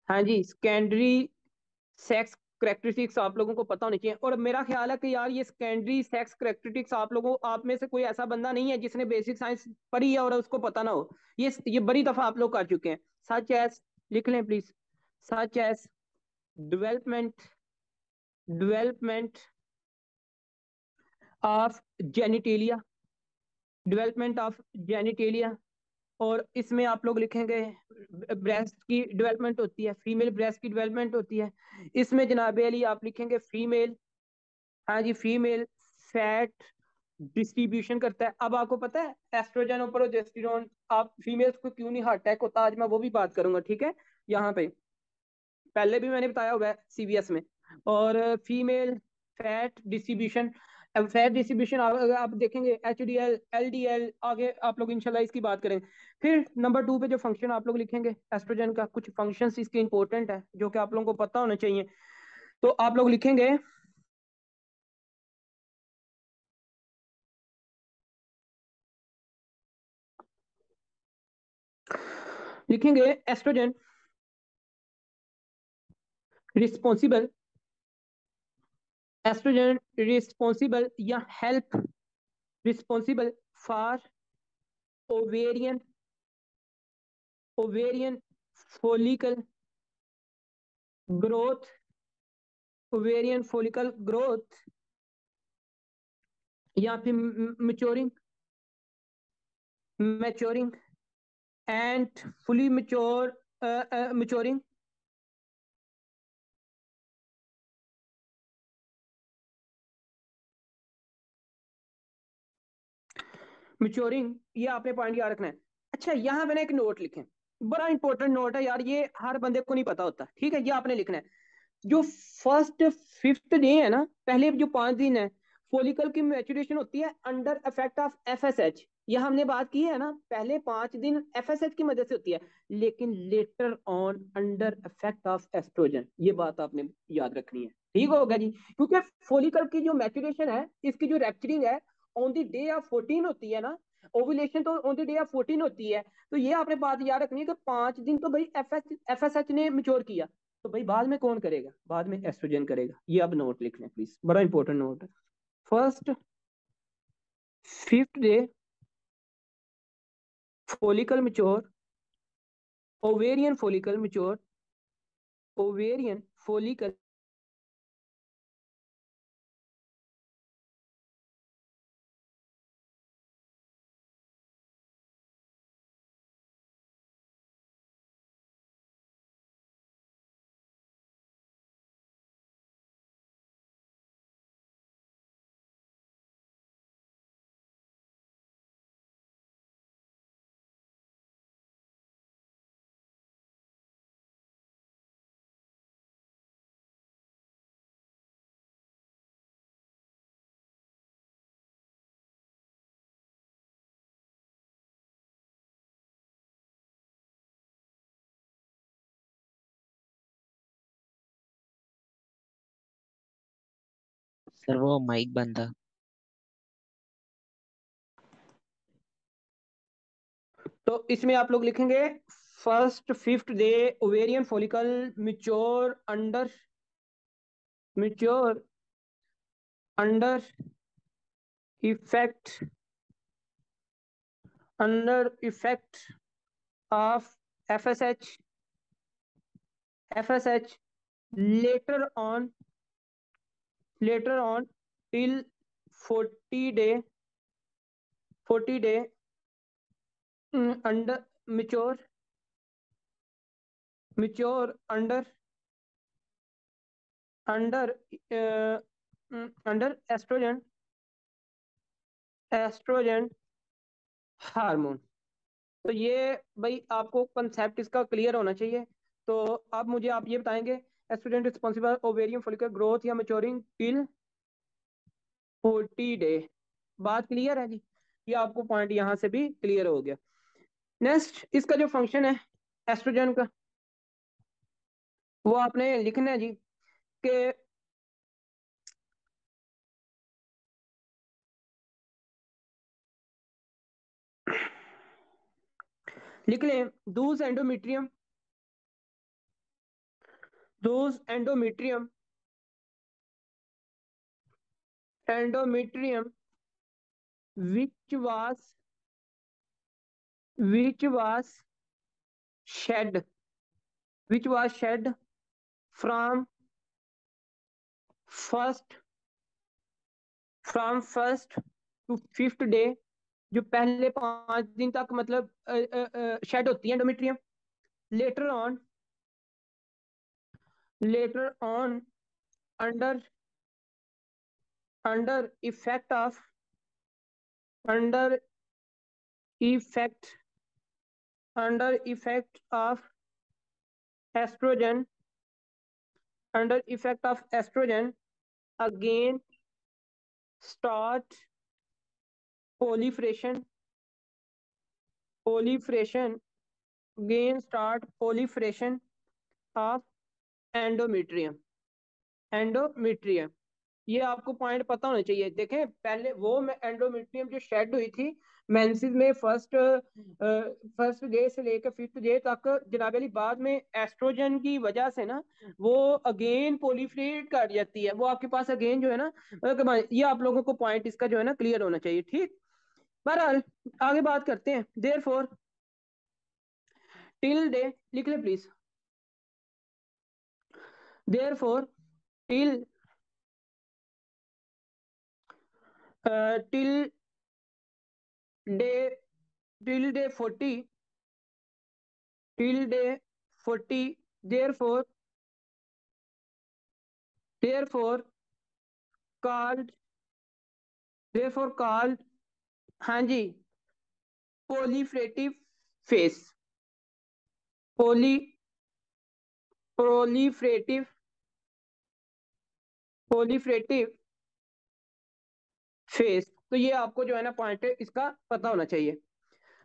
हाँ जी, सेकेंडरी सेक्स करेक्टरिस्टिक्स आप लोगों को पता होनी चाहिए। और मेरा ख्याल है कि यार ये सेकेंडरी सेक्स करेक्टरिस्टिक्स आप लोगों, आप में से कोई ऐसा बंदा नहीं है जिसने बेसिक साइंस पढ़ी है और उसको पता ना हो। ये बड़ी दफा आप लोग कर चुके हैं। सच एज, लिख लें please, such as development, development of genitalia, development of genitalia. और इसमें आप लोग लिखेंगे ब्रेस्ट की डेवलपमेंट होती है, फीमेल ब्रेस्ट की डेवलपमेंट होती है। इसमें जनाब अली आप लिखेंगे फीमेल, हाँ जी, फीमेल फैट डिस्ट्रीब्यूशन करता है। अब आपको पता है एस्ट्रोजन और प्रोजेस्टेरोन, आप फीमेल्स को क्यों नहीं हार्ट अटैक होता, आज मैं वो भी बात करूंगा, ठीक है, यहाँ पे पहले भी मैंने बताया हुआ है सीबीएस में। और female fat distribution, fat distribution आप देखेंगे H D L, L D L, आगे आप लोग इंशाल्लाह इसकी बात करेंगे। फिर नंबर 2 पे जो फंक्शन आप लोग लिखेंगे एस्ट्रोजन का, कुछ फंक्शंस इसके इंपॉर्टेंट है जो कि आप लोगों को पता होना चाहिए। तो आप लोग लिखेंगे, लिखेंगे एस्ट्रोजन रिस्पॉन्सिबल, एस्ट्रोजन रिस्पॉन्सिबल या help responsible for ovarian, ovarian follicle growth, ovarian follicle growth यहाँ पे maturing, maturing and fully mature, maturing, maturing, ये आपने पॉइंट याद रखना है। अच्छा यहाँ मैंने एक नोट लिखे, बड़ा इंपॉर्टेंट नोट है यार, ये हर बंदे को नहीं पता होता, ठीक है, ये आपने लिखना है। जो फर्स्ट फिफ्थ डे है ना, पहले जो 5 दिन है, फोलिकल की मैच्योरेशन होती है अंडर इफेक्ट ऑफ एफएसएच। ये हमने बात की है ना, पहले 5 दिन एफएसएच की मदद से होती है, लेकिन later on under effect of oestrogen, ये बात आपने याद रखनी है, ठीक होगा जी। क्योंकि फोलिकल की जो मैच्योरेशन है, इसकी जो रैप्चरिंग है ऑन द डे ऑफ 14 होती है ना, ओवुलेशन तो ऑन द डे ऑफ 14 होती है। तो ये आपने बात याद रखनी है कि 5 दिन तो भाई एफएसएच ने मैच्योर किया, तो भाई बाद में कौन करेगा, बाद में एस्ट्रोजन करेगा। ये अब नोट लिख लें प्लीज, बड़ा इंपॉर्टेंट नोट है। First fifth day follicle mature, ovarian follicle mature, ovarian follicle sir वो माइक बंद था। तो इसमें आप लोग लिखेंगे first fifth day ovarian follicle mature under, mature under effect, under effect of FSH, FSH later on, later on till 40 day, 40 day under mature, mature under, under under estrogen, estrogen hormone. तो ये भाई आपको कंसेप्ट इसका क्लियर होना चाहिए। तो अब मुझे आप ये बताएंगे, estrogen responsible ovarian follicle growth या मैच्योरिंग टिल 40 डे। बात क्लियर है जी, ये आपको पॉइंट यहाँ से भी क्लियर हो गया। नेक्स्ट इसका जो फंक्शन है एस्ट्रोजन का, वो आपने लिखना है जी कि लिख लें दूस एंडोमेट्रियम, दूस endometrium, endometrium which was, which was shed, which was shed from first, from first to fifth day, जो पहले 5 दिन तक मतलब शेड होती है endometrium. Later on, later on under, under effect of, under effect, under effect of oestrogen, under effect of oestrogen again start proliferation, proliferation, again start proliferation of endometrium, endometrium. ये आपको पॉइंट पता होना चाहिए। देखें पहले वो एंडोमेट्रियम जो शेड हुई थी मेंसेस में फर्स्ट, फर्स्ट डे से लेकर फिफ्थ डे तक, जनाब अली बाद में एस्ट्रोजन की वजह से ना वो अगेन पोलिफ्रेट कर जाती है, वो आपके पास अगेन जो है ना, ये आप लोगों को पॉइंट इसका जो है ना क्लियर होना चाहिए, ठीक। बहरहाल आगे बात करते हैं। देयर फोर टिल डे, लिख ले please, therefore till till day 40, till day 40, therefore called हाँ जी proliferative phase, proliferative फेस। तो ये आपको जो है ना पॉइंट है इसका पता होना चाहिए।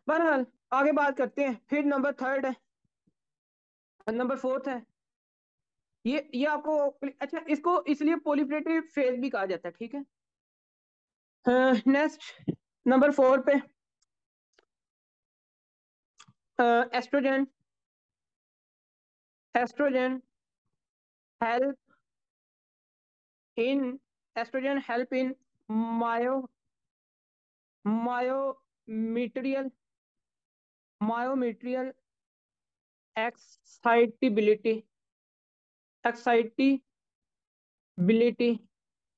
बहरहाल आगे बात करते हैं। फिर नंबर थर्ड है, नंबर फोर्थ है, ये आपको अच्छा इसको इसलिए प्रोलिफरेटिव फेज भी कहा जाता है, ठीक है। नेक्स्ट नंबर 4 पे estrogen help in myo myometrial excitability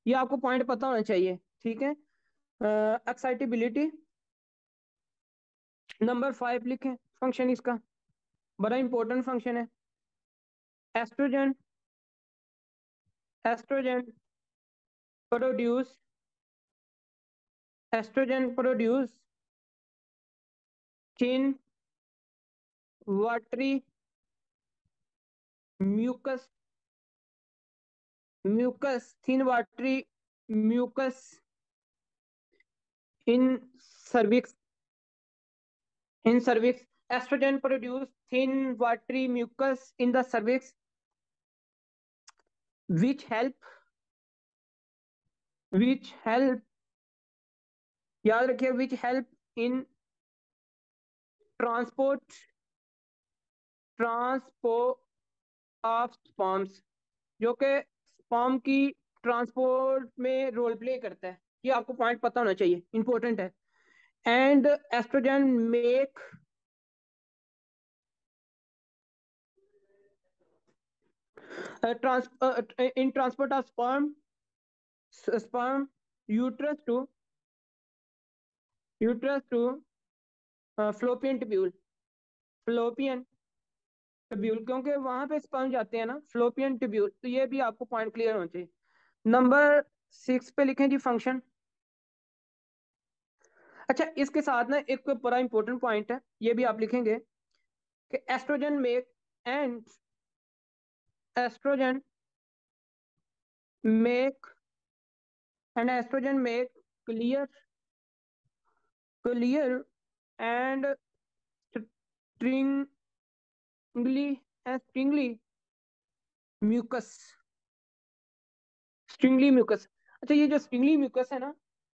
ये आपको पॉइंट पता होना चाहिए, ठीक है। एक्साइटेबिलिटी नंबर 5 लिखें, फंक्शन इसका बड़ा इंपॉर्टेंट फंक्शन है। Estrogen produce thin watery mucus in cervix. Estrogen produce thin watery mucus in the cervix which help याद रखिए which help in transport of sperms, जो कि स्पर्म की ट्रांसपोर्ट में रोल प्ले करता है। ये आपको पॉइंट पता होना चाहिए, इंपॉर्टेंट है। And estrogen make in transport of sperm uterus to fallopian tubule क्योंकि वहां पे स्पर्म जाते हैं ना फ्लोपियन ट्यूब्यूल। तो ये भी आपको पॉइंट क्लियर होना चाहिए। नंबर 6 पे लिखें जी फंक्शन। अच्छा इसके साथ ना एक बड़ा इंपॉर्टेंट पॉइंट है, ये भी आप लिखेंगे कि estrogen make clear and stringy mucus. अच्छा ये जो स्ट्रिंगली म्यूकस है ना,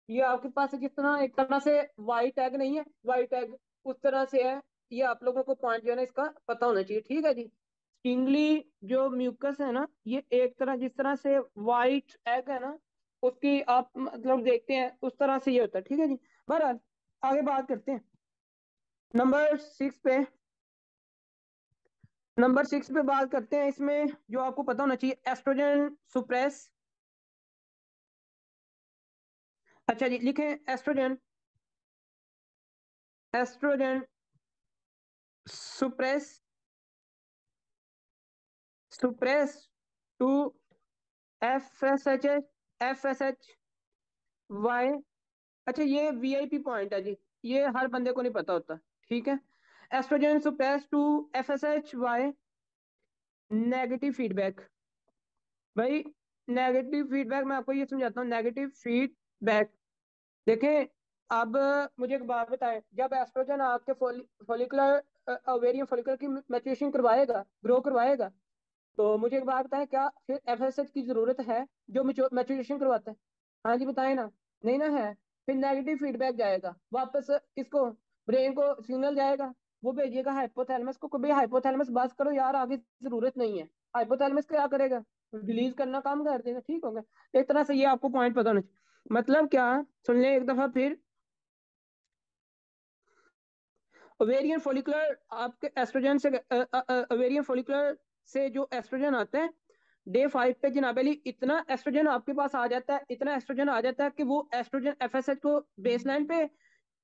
ये आपके पास जिस तरह एक तरह से वाइट एग नहीं है, वाइट एग उस तरह से है। ये आप लोगों को पॉइंट जो है ना इसका पता होना चाहिए, ठीक है जी। स्ट्रिंगली जो म्यूकस है ना, ये एक तरह जिस तरह से वाइट एग है ना उसकी आप मतलब देखते हैं उस तरह से ये होता है, ठीक है जी। बहरहाल आगे बात करते हैं। नंबर 6 पे बात करते हैं। इसमें जो आपको पता होना चाहिए एस्ट्रोजन सुप्रेस। अच्छा जी लिखें estrogen suppress to F S H वाई। अच्छा ये वीआईपी पॉइंट है जी, ये हर बंदे को नहीं पता होता, ठीक है। Estrogen suppress to FSH negative feedback. भाई नेगेटिव फीडबैक मैं आपको ये समझाता हूँ। नेगेटिव फीडबैक देखें, अब मुझे एक बात बताएं, जब एस्ट्रोजन आपके फॉलिकुलर ओवेरियन फॉलिकुलर की मैच्योरेशन करवाएगा, ग्रो करवाएगा, तो मुझे एक बात बताएं, क्या फिर FSH की जरूरत है जो मैच्योरेशन करवाता है? हाँ जी बताएं ना, नहीं ना है। फिर नेगेटिव फीडबैक जाएगा वापस किसको, ब्रेन को सिग्नल जाएगा, वो भेजिएगा हाइपोथैलेमस को। कभी हाइपोथैलेमस बस करो यार, आगे जरूरत नहीं है। हाइपोथैलेमस क्या करेगा, रिलीज करना काम कर देगा, ठीक होगा। एक तरह से ये आपको पॉइंट पता होना चाहिए। मतलब क्या, सुन ले एक दफा फिर। ओवेरियन फॉलिकुलर आपके एस्ट्रोजन से ओवेरियन फॉलिकुलर से जो एस्ट्रोजन आता है डे 5 पे जनाब अली इतना एस्ट्रोजन आपके पास आ जाता है, इतना एस्ट्रोजन आ जाता है कि वो एस्ट्रोजन एफएसएच को बेसलाइन पे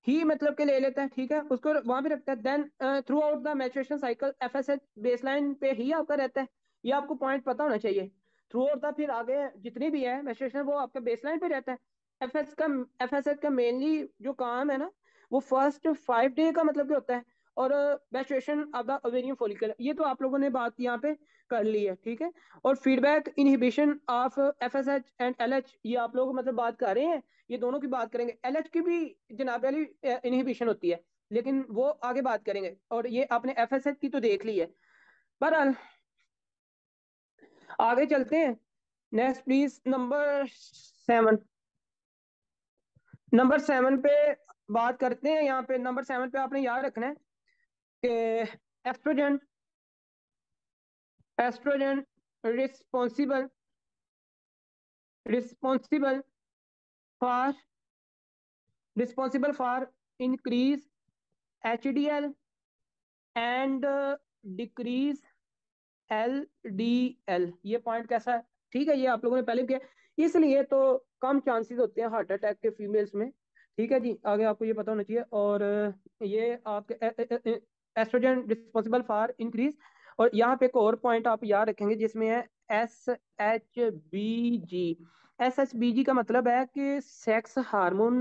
ही मतलब के ले लेता है, ठीक है, उसको वहां पे रखता है। Then throughout the maturation cycle FSH baseline पे ही आपका रहता है, ये आपको पॉइंट पता होना चाहिए। थ्रू आउट द फिर आगे जितनी भी है मैचुरेशन वो आपका बेसलाइन पे रहता है। एफएसएच का मेनली जो काम है ना वो फर्स्ट 5 डे का मतलब क्या होता है, और maturation of the ovarian follicle, ये तो आप लोगों ने बात यहाँ पे कर ली है, ठीक है। और feedback inhibition of FSH and LH, ये आप लोग मतलब बात कर रहे हैं, ये दोनों की बात करेंगे। एलएच की भी जनाब वाली इनहिबिशन होती है, लेकिन वो आगे बात करेंगे। और ये आपने एफएसएच की तो देख ली है। बहरहाल आगे चलते हैं। Next please number 7। नंबर 7 पे बात करते हैं। यहाँ पे नंबर 7 पे आपने याद रखना है कि estrogen estrogen responsible responsible for increase HDL and decrease LDL। ये पॉइंट कैसा है, ठीक है, ये आप लोगों ने पहले किया, इसलिए तो कम चांसेस होते हैं हार्ट अटैक के फीमेल्स में, ठीक है जी। आगे आपको ये पता होना चाहिए। और ये आपके एस्ट्रोजन रिस्पॉन्सिबल फॉर इंक्रीज। और यहाँ पे एक और पॉइंट आप याद रखेंगे जिसमें है SHBG। SHBG का मतलब है कि sex hormone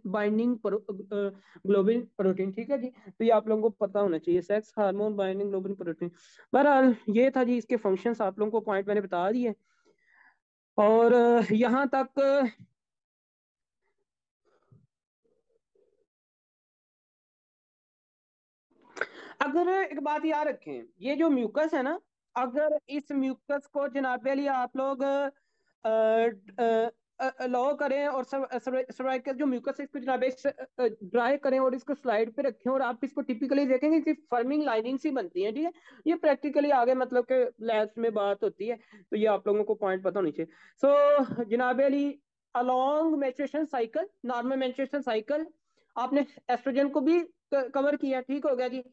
binding globin protein, ठीक है जी। तो ये आप लोगों को पता होना चाहिए, sex hormone binding globin protein. बहरहाल ये था जी इसके फंक्शंस, आप लोगों को पॉइंट मैंने बता दिए। और यहाँ तक अगर एक बात याद रखें, ये जो म्यूकस है ना, अगर इस म्यूकस को जनाब अली आप लोग अलाउ करें और सर्वाइकल जो म्यूकस है इसको जनाब ड्राई करें और इसको स्लाइड पे रखें और आप इसको टिपिकली देखेंगे कि फर्मिंग लाइनिंग सी बनती है, ठीक है। ये प्रैक्टिकली आगे मतलब के लैब्स में बात होती है, तो ये आप लोगों को पॉइंट पता होनी चाहिए। सो जनाब Ali along maturation cycle, normal maturation cycle आपने एस्ट्रोजन को भी कवर किया, ठीक हो गया जी।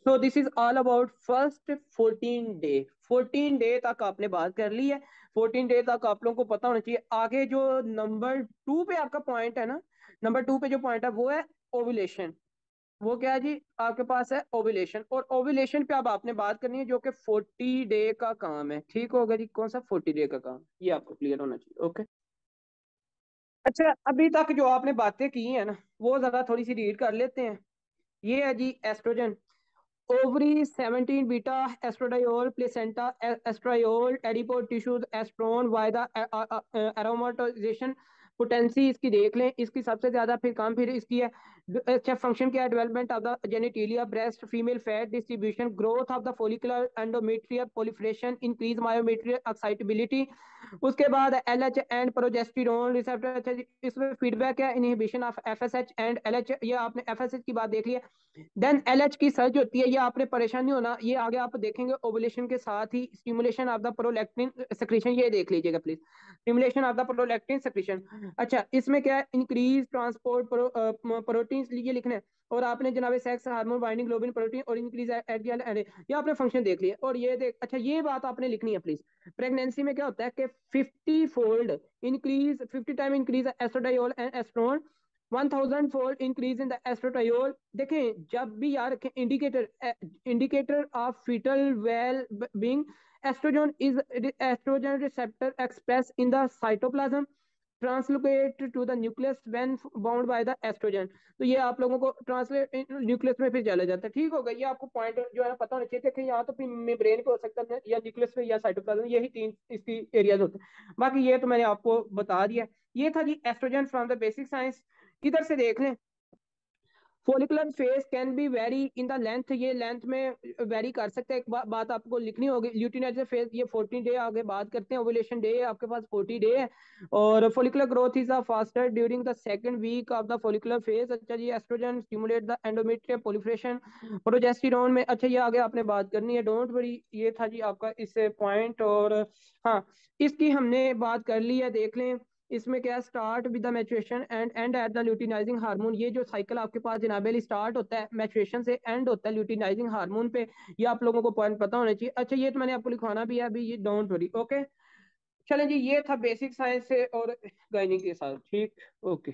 So this is all about first 14 day. 14 day तक आपने बात कर ली है। 14 डे तक आप लोगों को पता होना चाहिए। आगे जो नंबर 2 पे आपका पॉइंट है ना, नंबर 2 पे जो पॉइंट है वो है ओव्यूलेशन। वो क्या है जी, आपके पास है ओव्यूलेशन। और ओव्यूलेशन पे अब आपने बात करनी है जो कि 40 डे का काम है, ठीक होगा जी। कौन सा 40 डे का काम, ये आपको क्लियर होना चाहिए, ओके। अच्छा, अभी तक जो आपने बातें की है ना वो जरा थोड़ी सी रीड कर लेते हैं। ये है जी estrogen, ovary 17 beta estradiol placenta estriol adipose tissues estrone by the aromatization potency इसकी देख लें। इसकी सबसे ज्यादा फिर काम फिर इसकी है। अच्छा, फंक्शन क्या है, development of the genitalia breast female fat distribution growth of the follicular endometrial proliferation increase myometrial excitability. उसके बाद LH एंड प्रोजेस्टेरोन रिसेप्टर। अच्छा जी, इसमें फीडबैक है inhibition of FSH and LH, ये आपने FSH की बात देख ली है। देन LH की सर्च होती है, ये आपने परेशान नहीं होना, ये आगे आप देखेंगे ओवुलेशन के साथ ही stimulation of the prolactin secretion, ये देख लीजिएगा please, stimulation of the prolactin secretion. अच्छा, इसमें क्या है, इंक्रीज ट्रांसपोर्ट प्रोटीन, ये लिखना है। और आपने जनाब sex hormone binding globin protein और इंक्रीज एचडीएल, ये आपने फंक्शन देख लिया। और ये देख, अच्छा ये बात आपने लिखनी है प्लीज। प्रेगनेंसी में क्या होता है कि 50 fold increase, 50 time increase estradiol and estrone, 1000 fold increase in the estriol. देखें जब भी यार रखें, indicator of fetal well being, estrogen receptor express in the cytoplasm, translocate to the nucleus when bound by the estrogen. तो ये आप लोगों को ट्रांसलेट न्यूक्लियस में फिर चला जाता है, ठीक होगा। ये आपको पॉइंट जो है पता होना चाहिए। देखें यहाँ तो मेम्ब्रेन पे हो सकता है या न्यूक्लियस पे या साइटोप्लाज्म, यही 3 इसकी एरियाज होते हैं। बाकी ये तो मैंने आपको बता दिया। ये था जी estrogen from the basic science. इधर से देख लें, follicular phase can be vary in the length, ये लेंथ में वेरी कर सकते हैं। एक बात आपको लिखनी होगी, ल्यूटिनाइजर फेज ये 14 डे आगे बात करते हैं, ओवुलेशन डे आपके पास 40 डे है। और follicular growth is the faster during the second week of the follicular phase. अच्छा जी, estrogen stimulate the endometrial proliferation, progesterone में, अच्छा ये आगे आपने बात करनी है, डोंट वरी। ये था जी आपका इस पॉइंट। और हाँ, इसकी हमने बात कर ली है, देख लें। इसमें क्या start with the maturation and and at the luteinizing hormone. ये जो साइकिल आपके पास जनाबेली स्टार्ट होता है मैचुरेशन से, एंड होता है ल्यूटिनाइजिंग हार्मोन पे। ये आप लोगों को पॉइंट पता होना चाहिए। अच्छा ये तो मैंने आपको लिखवाना भी है अभी, ये डोंट वरी। ओके चलें जी, ये था बेसिक साइंस से और गायनिक के साथ। ठीक, ओके।